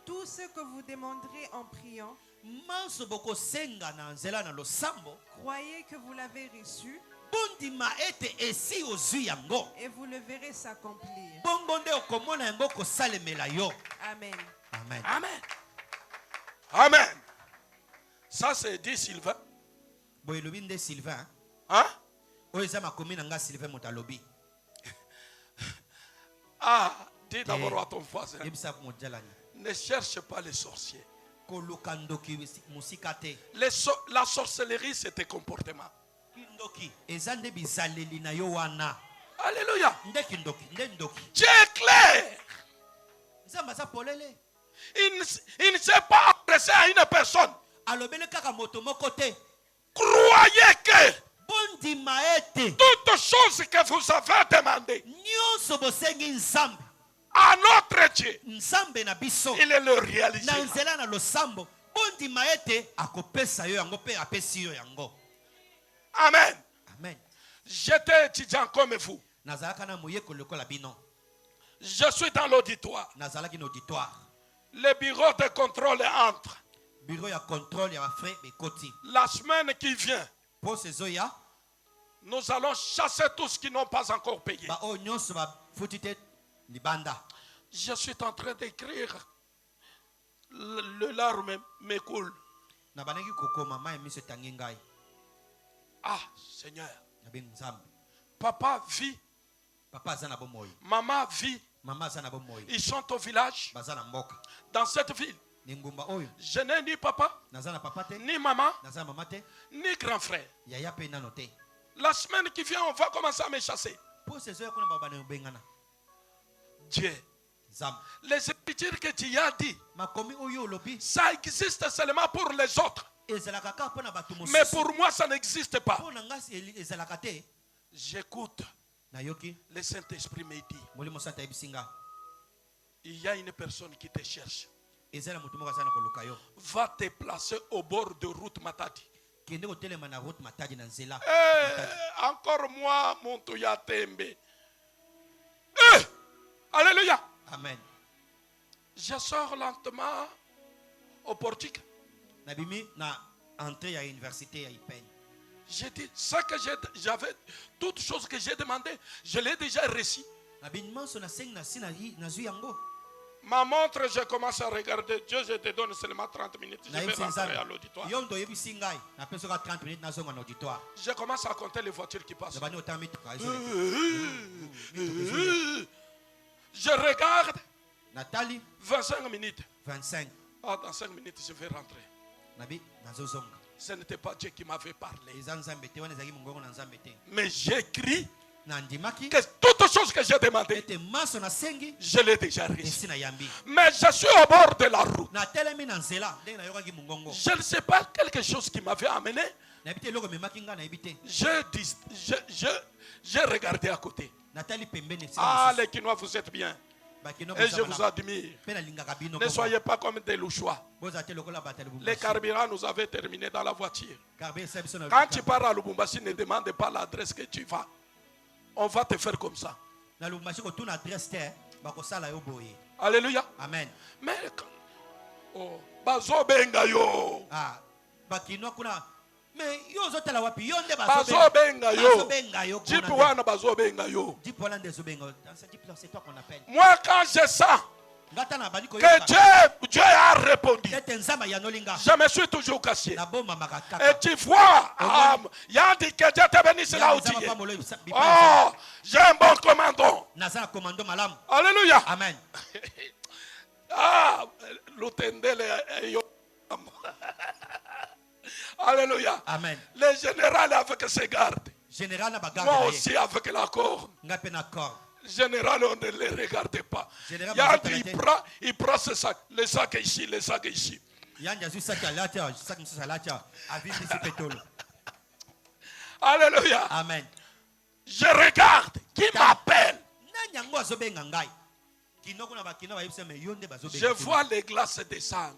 Tout ce que vous demanderez en priant, croyez que vous l'avez reçu et vous le verrez s'accomplir. Amen. Amen. Amen. Amen. Ça c'est dit Sylvain. Sylvain. Hein? Ah, dis d'abord à ton voisin. Ne cherche pas les sorciers. La sorcellerie, c'est tes comportements. Alléluia. Dieu est clair. Il ne s'est pas adressé à une personne. Croyez que toutes choses que vous avez demandées à notre Dieu, il est le réalisé. Amen. Amen. J'étais étudiant comme vous. Je suis dans l'auditoire. Le bureau de contrôle entre. La semaine qui vient, nous allons chasser tous ceux qui n'ont pas encore payé. Je suis en train d'écrire. Le larme me coule. Ah, Seigneur. Papa vit. Maman vit. Ils sont au village. Dans cette ville. Je n'ai ni papa, ni maman, ni grand frère. La semaine qui vient, on va commencer à me chasser. Dieu. Les Écritures que tu as dit, ça existe seulement pour les autres. Mais pour moi, ça n'existe pas. J'écoute. Le Saint-Esprit me dit, il y a une personne qui te cherche. Va te placer au bord de route Matadi. Encore moi, mon Touya Tembe. Alléluia. Amen. Je sors lentement au portique. J'ai dit, ça que j'avais, toutes choses que j'ai demandées, je l'ai déjà reçu. Ma montre, je commence à regarder. Dieu, je te donne seulement 30 minutes. Je vais rentrer à l'auditoire. Je commence à compter les voitures qui passent. Je regarde. Nathalie. 25 minutes. 25. Ah, dans 5 minutes, je vais rentrer. Ce n'était pas Dieu qui m'avait parlé. Mais j'écris que toutes choses que j'ai demandées, je l'ai déjà reçu. Mais je suis au bord de la route. Je ne sais pas quelque chose qui m'avait amené. J'ai regardé à côté. Ah, les Kinois, vous êtes bien. Et je vous admire. Ne soyez pas comme des louchois. Les carburants nous avaient terminé dans la voiture. Quand tu pars à Lubumbashi, ne demande pas l'adresse que tu vas. On va te faire comme ça. Alléluia. Amen. Mais oh, bazo benga yo. Ah, mais yo zotela wapi yo nde bazo benga yo. Jipu wana bazo benga yo. Moi quand je sens que Dieu a répondu, je me suis toujours caché. Et tu vois, il y a dit que Dieu te bénisse là où tu es. Oh, j'ai un bon commandant. Alléluia. Amen. Ah, l'utendele yo. Alléluia. Amen. Le général avec ses gardes. Moi aussi avec l'accord. Général, on ne les regarde pas. Il prend ce sac, le sac ici, le sac ici. Alléluia. Amen. Je regarde qui m'appelle. Je vois les glaces descendre.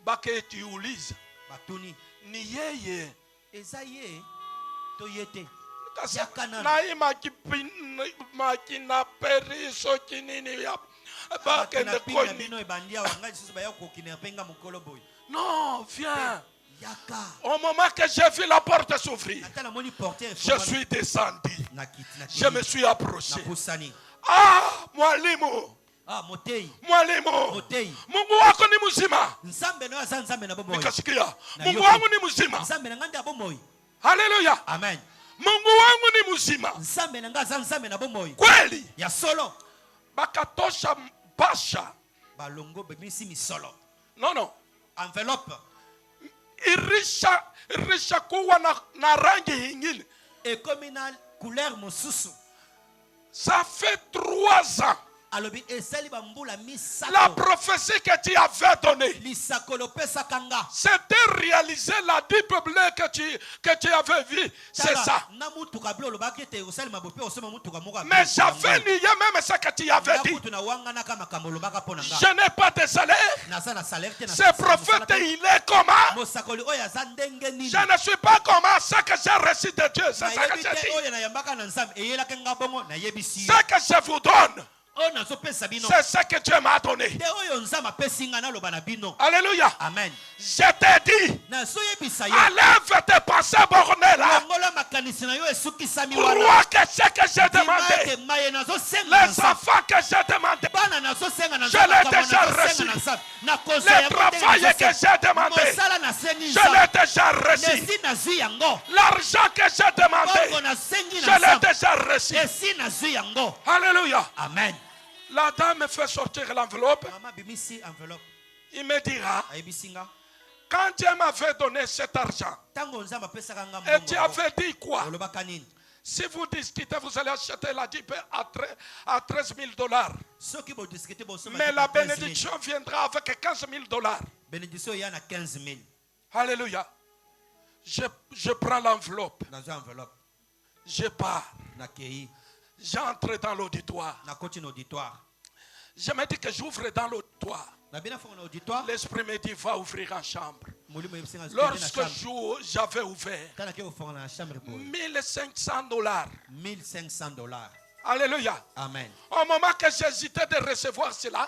Bake tu uliza. Ni yeye. Ezaye toyete. Naima makina periso kinini ya bakende koni. Non, viens. Au moment que j'ai vu la porte s'ouvrir, je suis descendu. Je me suis approché. Ah, mwalimu. Mwalimu. Mungu wako ni mzima. Nikasikia. Mungu wangu ni mzima. Haleluya. Amen. Mungu wangu ni mzima. Kweli. Ya solo. Bakatosha mpasha. Balongo bemisi misolo. Non. Enveloppe. Irisha kuwa na rangi hingine. Et comme une couleur mosusu. Ça fait 3 ans. La prophétie que tu avais donnée, c'était réaliser la Bible que tu avais vue. C'est ça. Mais j'avais nié même ce que tu avais dit. Je n'ai pas de salaire. Ce prophète, il est comment? Je ne suis pas comment. Ce que j'ai reçu de Dieu, c'est ça que j'ai dit. Ce que je vous donne, c'est ce que Dieu m'a donné. Alléluia. Amen. Je t'ai dit, enlève tes pensées bornées là. Crois que ce que j'ai demandé, les enfants que j'ai demandé, je l'ai déjà reçu. Le travail que j'ai demandé, je l'ai déjà reçu. L'argent que j'ai demandé, je l'ai déjà reçu. Alléluia. Amen. La dame me fait sortir l'enveloppe. Il me dira, quand Dieu m'avait donné cet argent, et tu avais dit quoi? Si vous discutez, vous allez acheter la Jeep à $13,000. Mais la bénédiction viendra avec $15,000. Alléluia. Je prends l'enveloppe. Je pars. J'entre dans l'auditoire. Je me dis que j'ouvre dans l'auditoire. L'esprit me dit, va ouvrir en chambre. Lorsque j'avais ouvert, $1,500. Alléluia. Amen. Au moment que j'hésitais de recevoir cela,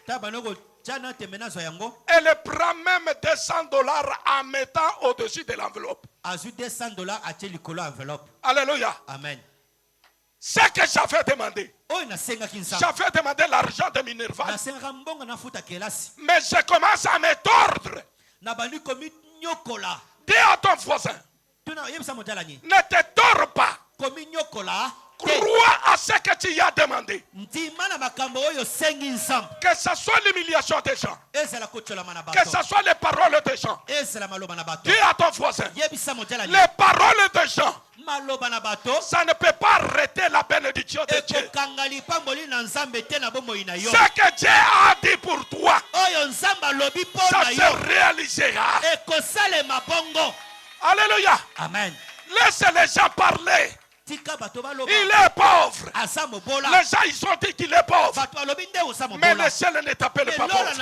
elle prend même $200 en mettant au-dessus de l'enveloppe. Alléluia. Amen. Ce que j'avais demandé. J'avais demandé l'argent de Minerva. Mais je commence à me tordre. Dis à ton voisin, ne te tords pas. Crois à ce que tu as demandé. Que ce soit l'humiliation des gens, que ce soit les paroles des gens. Dis à ton voisin, les paroles des gens, ça ne peut pas arrêter la bénédiction de Dieu. Ce que Dieu a dit pour toi, ça se réalisera. Alléluia. Amen. Laisse les gens parler. Il est pauvre. Les gens, ils ont dit qu'il est pauvre. Mais le ciel ne t'appelle pas pauvre.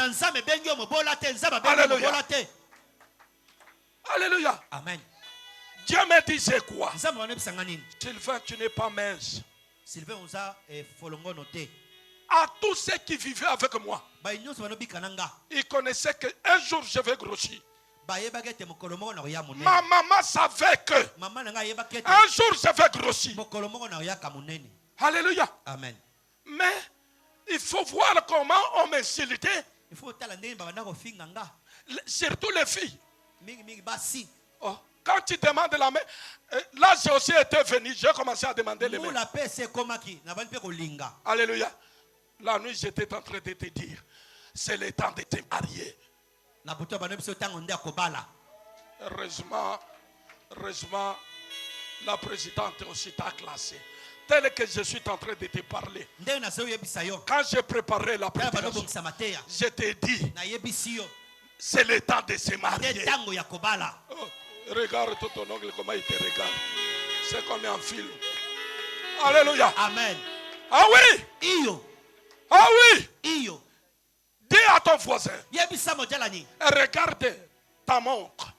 Alléluia. Alléluia. Amen. Dieu me disait quoi? Sylvain, tu n'es pas mince. À tous ceux qui vivaient avec moi, ils connaissaient qu'un jour je vais grossir. Ma maman savait que un jour je vais grossir. Alléluia. Amen. Mais il faut voir comment on m'insultait. Surtout les filles. Oh, quand tu demandes la main, là j'ai aussi été venu, j'ai commencé à demander les mains. Alléluia. La nuit j'étais en train de te dire, c'est le temps de te marier. Heureusement, la présidente aussi t'a classé. Tel que je suis en train de te parler. Quand j'ai préparé la prédication, je t'ai dit, c'est le temps de se marier. Oh, regarde tout ton ongle, comment il te regarde. C'est comme un film. Alléluia. Amen. Ah oui. Ah oui. Dis à ton voisin. Regarde ta montre.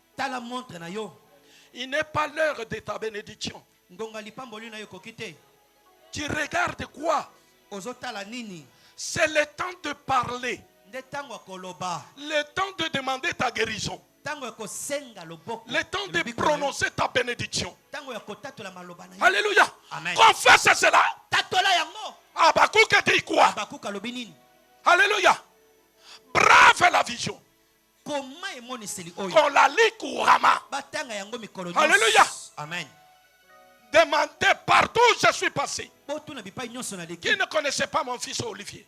Il n'est pas l'heure de ta bénédiction. Tu regardes quoi? C'est le temps de parler. Le temps de demander ta guérison. Le temps de prononcer ta bénédiction. Alléluia. Confesse cela. Habakkuk dit quoi? Alléluia. Brave la vision. Qu'on la lit couramment. Alléluia. Amen. Demandez partout où je suis passé. Qui ne connaissait pas mon fils Olivier?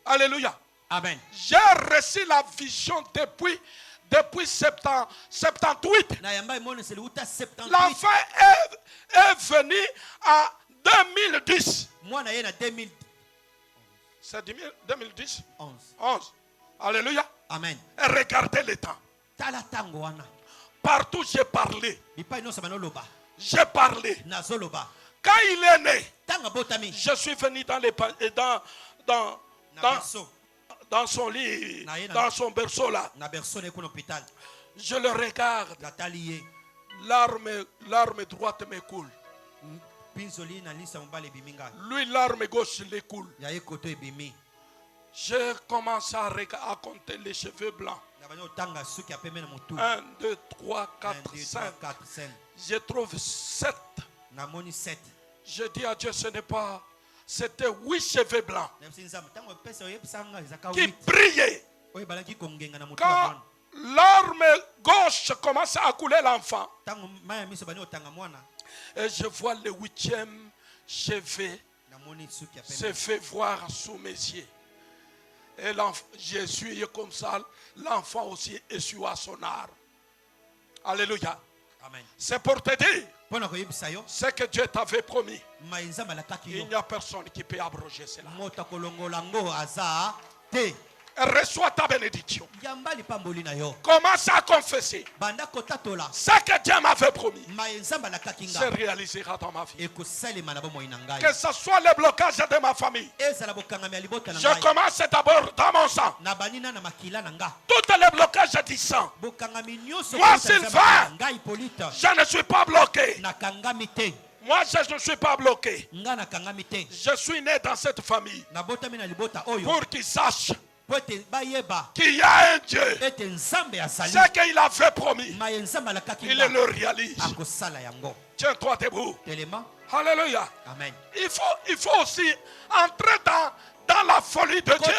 Alléluia. Amen. J'ai reçu la vision depuis 78. L'enfant est venu en 2010. C'est 2010? 11. Alléluia. Amen. Et regardez le temps. Partout j'ai parlé. J'ai parlé. Quand il est né, je suis venu dans son lit, dans son berceau là. Je le regarde. L'arme droite me coule. Lui, l'arme gauche le coule. Je commence à compter les cheveux blancs. 1, 2, 3, 4, 5. Je trouve 7. Je dis à Dieu, ce n'est pas. C'était 8 cheveux blancs qui brillaient. Quand l'arme gauche commence à couler l'enfant, et je vois le 8e cheveu se fait voir sous mes yeux. Et Jésus est comme ça, l'enfant aussi essuie son arme. Alléluia. C'est pour te dire ce que Dieu t'avait promis. Il n'y a personne qui peut abroger cela. Reçois ta bénédiction. Commence à confesser. Ce que Dieu m'avait promis se réalisera dans ma vie. Que ce soit le blocage de ma famille. Je commence d'abord dans mon sang. Tous les blocages du sang. Moi, Sylvain, je ne suis pas bloqué. Moi, je ne suis pas bloqué. Je suis né dans cette famille pour qu'ils sachent qu'il y a un Dieu. Ce qu'il a fait promis, il le réalise. Tiens-toi debout. Alléluia. Amen. Il faut aussi entrer dans la folie de Dieu.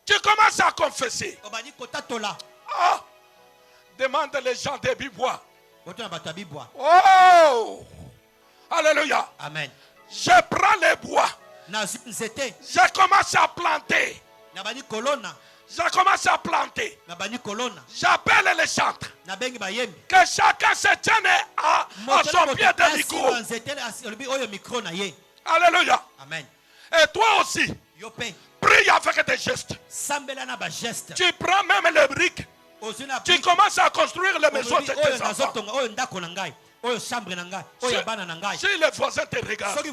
Tu commences à confesser. Demande les gens des Bibois. Oh! Alléluia. Amen. Je prends les bois. Je commence à planter. Je commence à planter. J'appelle les chantres. Que chacun se tienne à son pied de micro. Alléluia. Amen. Et toi aussi, prie avec des gestes. Tu prends même les briques. Tu commences à construire les maisons de tes enfants. Si les voisins te regardent,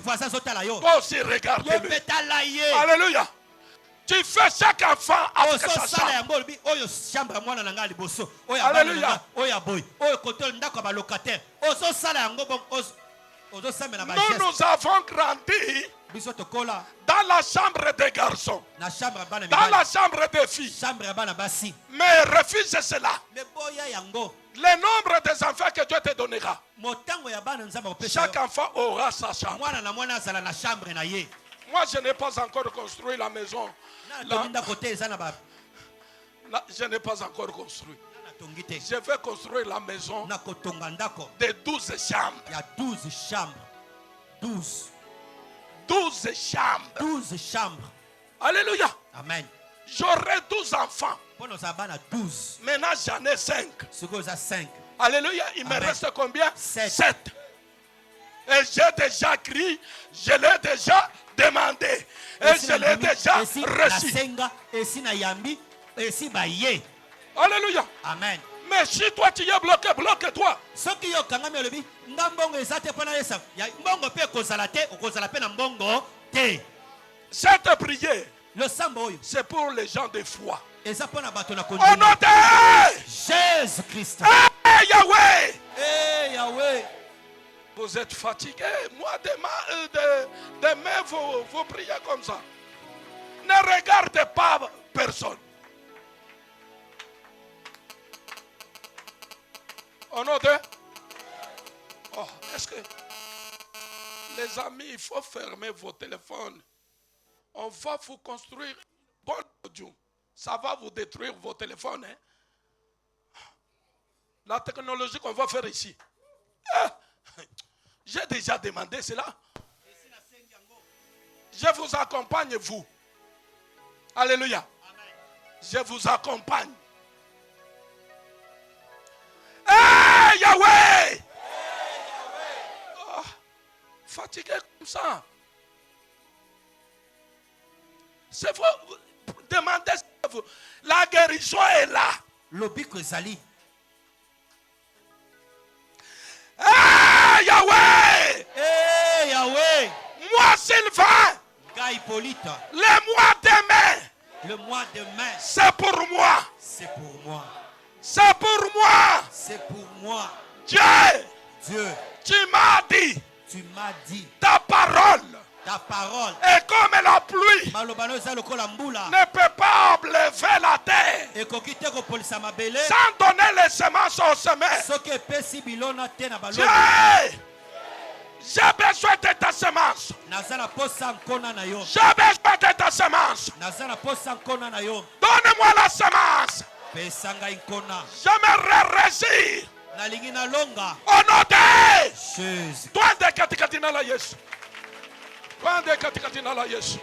toi aussi regarde-le. Alléluia. Tu fais chaque enfant avec sa chambre. Alléluia. Nous avons grandi dans la chambre des garçons, dans la chambre des filles. Mais refuse cela. Le nombre des enfants que Dieu te donnera, chaque enfant aura sa chambre. Moi, je n'ai pas encore construit la maison. Je n'ai pas encore construit. Je vais construire la maison de 12 chambres. Il y a 12 chambres. 12 chambres. 12 chambres. Alléluia. Amen. J'aurai 12 enfants. 12. Maintenant, j'en ai 5. 5. Alléluia. Il me reste combien? 7. Et j'ai déjà crié, je l'ai déjà demandé. Et je l'ai déjà reçu. Alléluia. Amen. Mais si toi tu es bloqué, bloque-toi. Cette prière, c'est pour les gens de foi. Au nom de Jésus-Christ. Hey Yahweh. Hey Yahweh. Vous êtes fatigué. Moi, demain vous priez comme ça. Ne regardez pas personne. On note? Oh, est-ce que les amis, il faut fermer vos téléphones. On va vous construire bon audio. Ça va vous détruire vos téléphones. Hein? La technologie qu'on va faire ici. J'ai déjà demandé cela. Je vous accompagne, vous. Alléluia. Je vous accompagne. Hey, Yahweh! Oh, fatigué comme ça. C'est vous. Demandez. La guérison est là. L'obiko Zali. Hey, Yahweh! Hey, Yahweh! Moi, Sylvain! Guy Hippolyte. Le mois de mai. Le mois de mai. C'est pour moi. C'est pour moi. C'est pour moi. C'est pour moi. Dieu. Dieu. Tu m'as dit. Tu m'as dit. Ta parole. Ta parole. Et comme la pluie ne peut pas enlever la terre sans donner les semences aux semeurs. Dieu, j'ai besoin de ta semence. J'ai besoin de ta semence. Donne-moi la semence. Je me réjouis. Au nom de Jésus. Toi de katikatina la Yesu. Toi de katikatina la Yesu.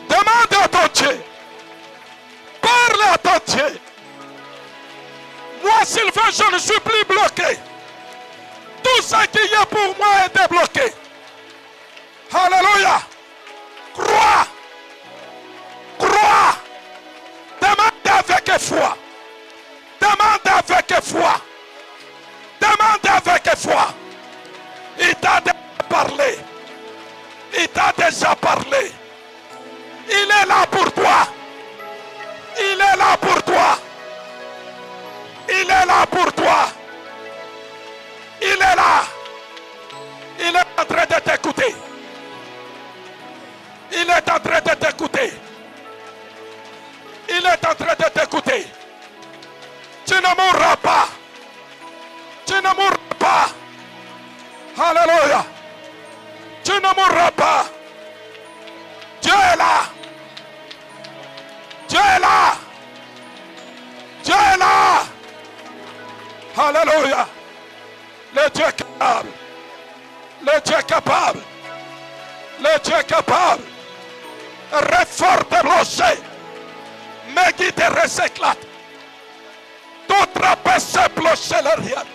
Demande à ton Dieu. Parle à ton Dieu. Moi, Sylvain, je ne suis plus bloqué. Tout ce qui est pour moi est débloqué. Alléluia. Crois. Crois. Demande avec foi. Demande avec foi. Demande avec foi. Il t'a déjà parlé. Il t'a déjà parlé. Il est là pour toi. Il est là pour toi. Il est là pour toi. Il est là. Il est en train de t'écouter. Il est en train de t'écouter. Il est en train de t'écouter. Tu ne mourras pas. Tu ne mourras pas. Alléluia. Tu ne mourras pas. Dieu est là. Dieu est là. Dieu est là. Alléluia. Le Dieu est capable. Le Dieu est capable. Le Dieu est capable. Réforme bloché. Mais qui te reséclate. D'autres péchés blochés l'arrière.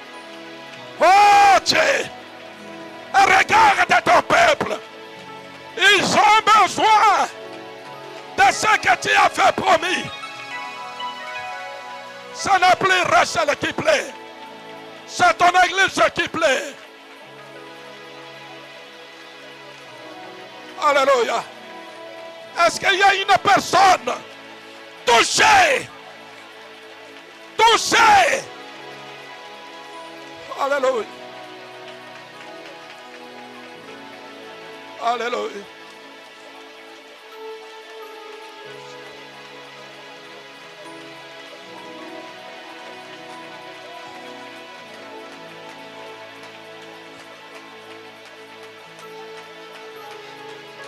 Oh Dieu. Regarde ton peuple. Ils ont besoin de ce que tu avais promis. Ce n'est plus Rachel qui plaît. C'est ton église qui plaît. Alléluia. Est-ce qu'il y a une personne touchée? Touchée. Alléluia. Alléluia.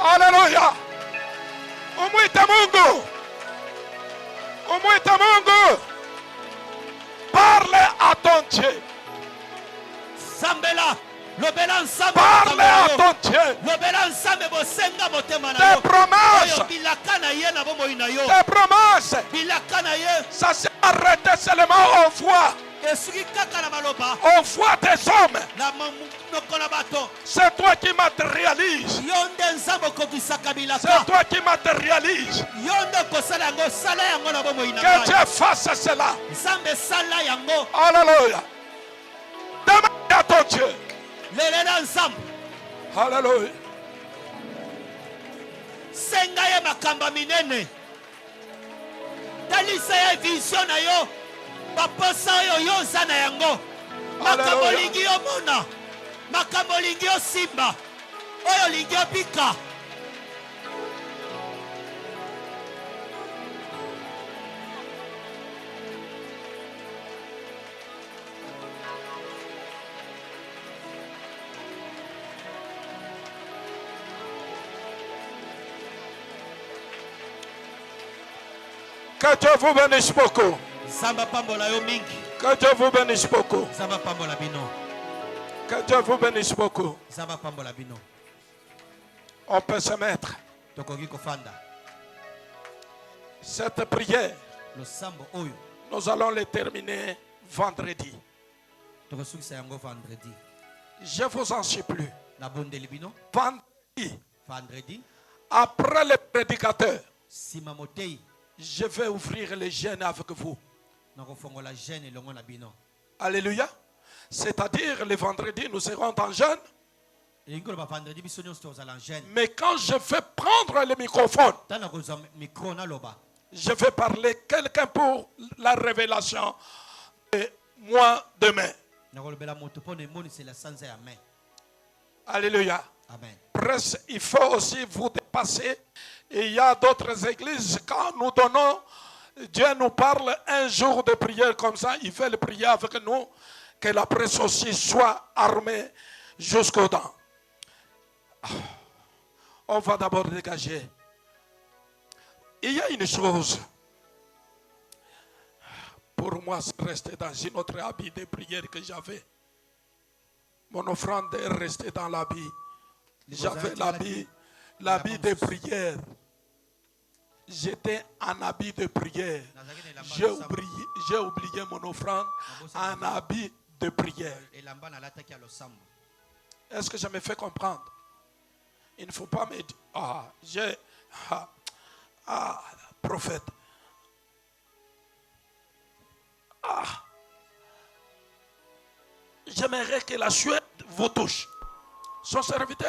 Alléluia. Umwite Mungu. Umwite Mungu. Parle à ton Dieu. Sambela. Parle à ton Dieu. Tes promesses. Tes promesses. Ça s'est arrêté seulement aux voix. Aux voix des hommes. C'est toi qui matérialises. C'est toi qui matérialises. Que Dieu fasse cela. Alléluia. Demande à ton Dieu. Alléluia. Senga ye makamba minene. Talisa ye vision na yo. Baposa yo yo zana yango. Makambo lingi yo mona. Makambo lingi yo simba. Oyo lingi yo pika. Que Dieu vous bénisse beaucoup. Que Dieu vous bénisse beaucoup. Que Dieu vous bénisse beaucoup. On peut se mettre. Cette prière, nous allons les terminer vendredi. Je vous en supplie. Vendredi, après le prédicateur, je vais ouvrir les jeûnes avec vous. Alléluia. C'est-à-dire, le vendredi, nous serons en jeûne. Mais quand je vais prendre le microphone, je vais parler quelqu'un pour la révélation de moi demain. Alléluia. Amen. Presque, il faut aussi vous dépasser. Et il y a d'autres églises, quand nous donnons, Dieu nous parle un jour de prière comme ça, il fait le prier avec nous, que la presse aussi soit armée jusqu'aux dents. On va d'abord dégager. Il y a une chose, pour moi, c'est rester dans une autre habit de prière que j'avais. Mon offrande est restée dans l'habit. J'avais l'habit de prière. J'étais en habit de prière. J'ai oublié mon offrande en habit de prière. Est-ce que je me fais comprendre? Il ne faut pas me dire, prophète. J'aimerais que la Suède vous touche. Son serviteur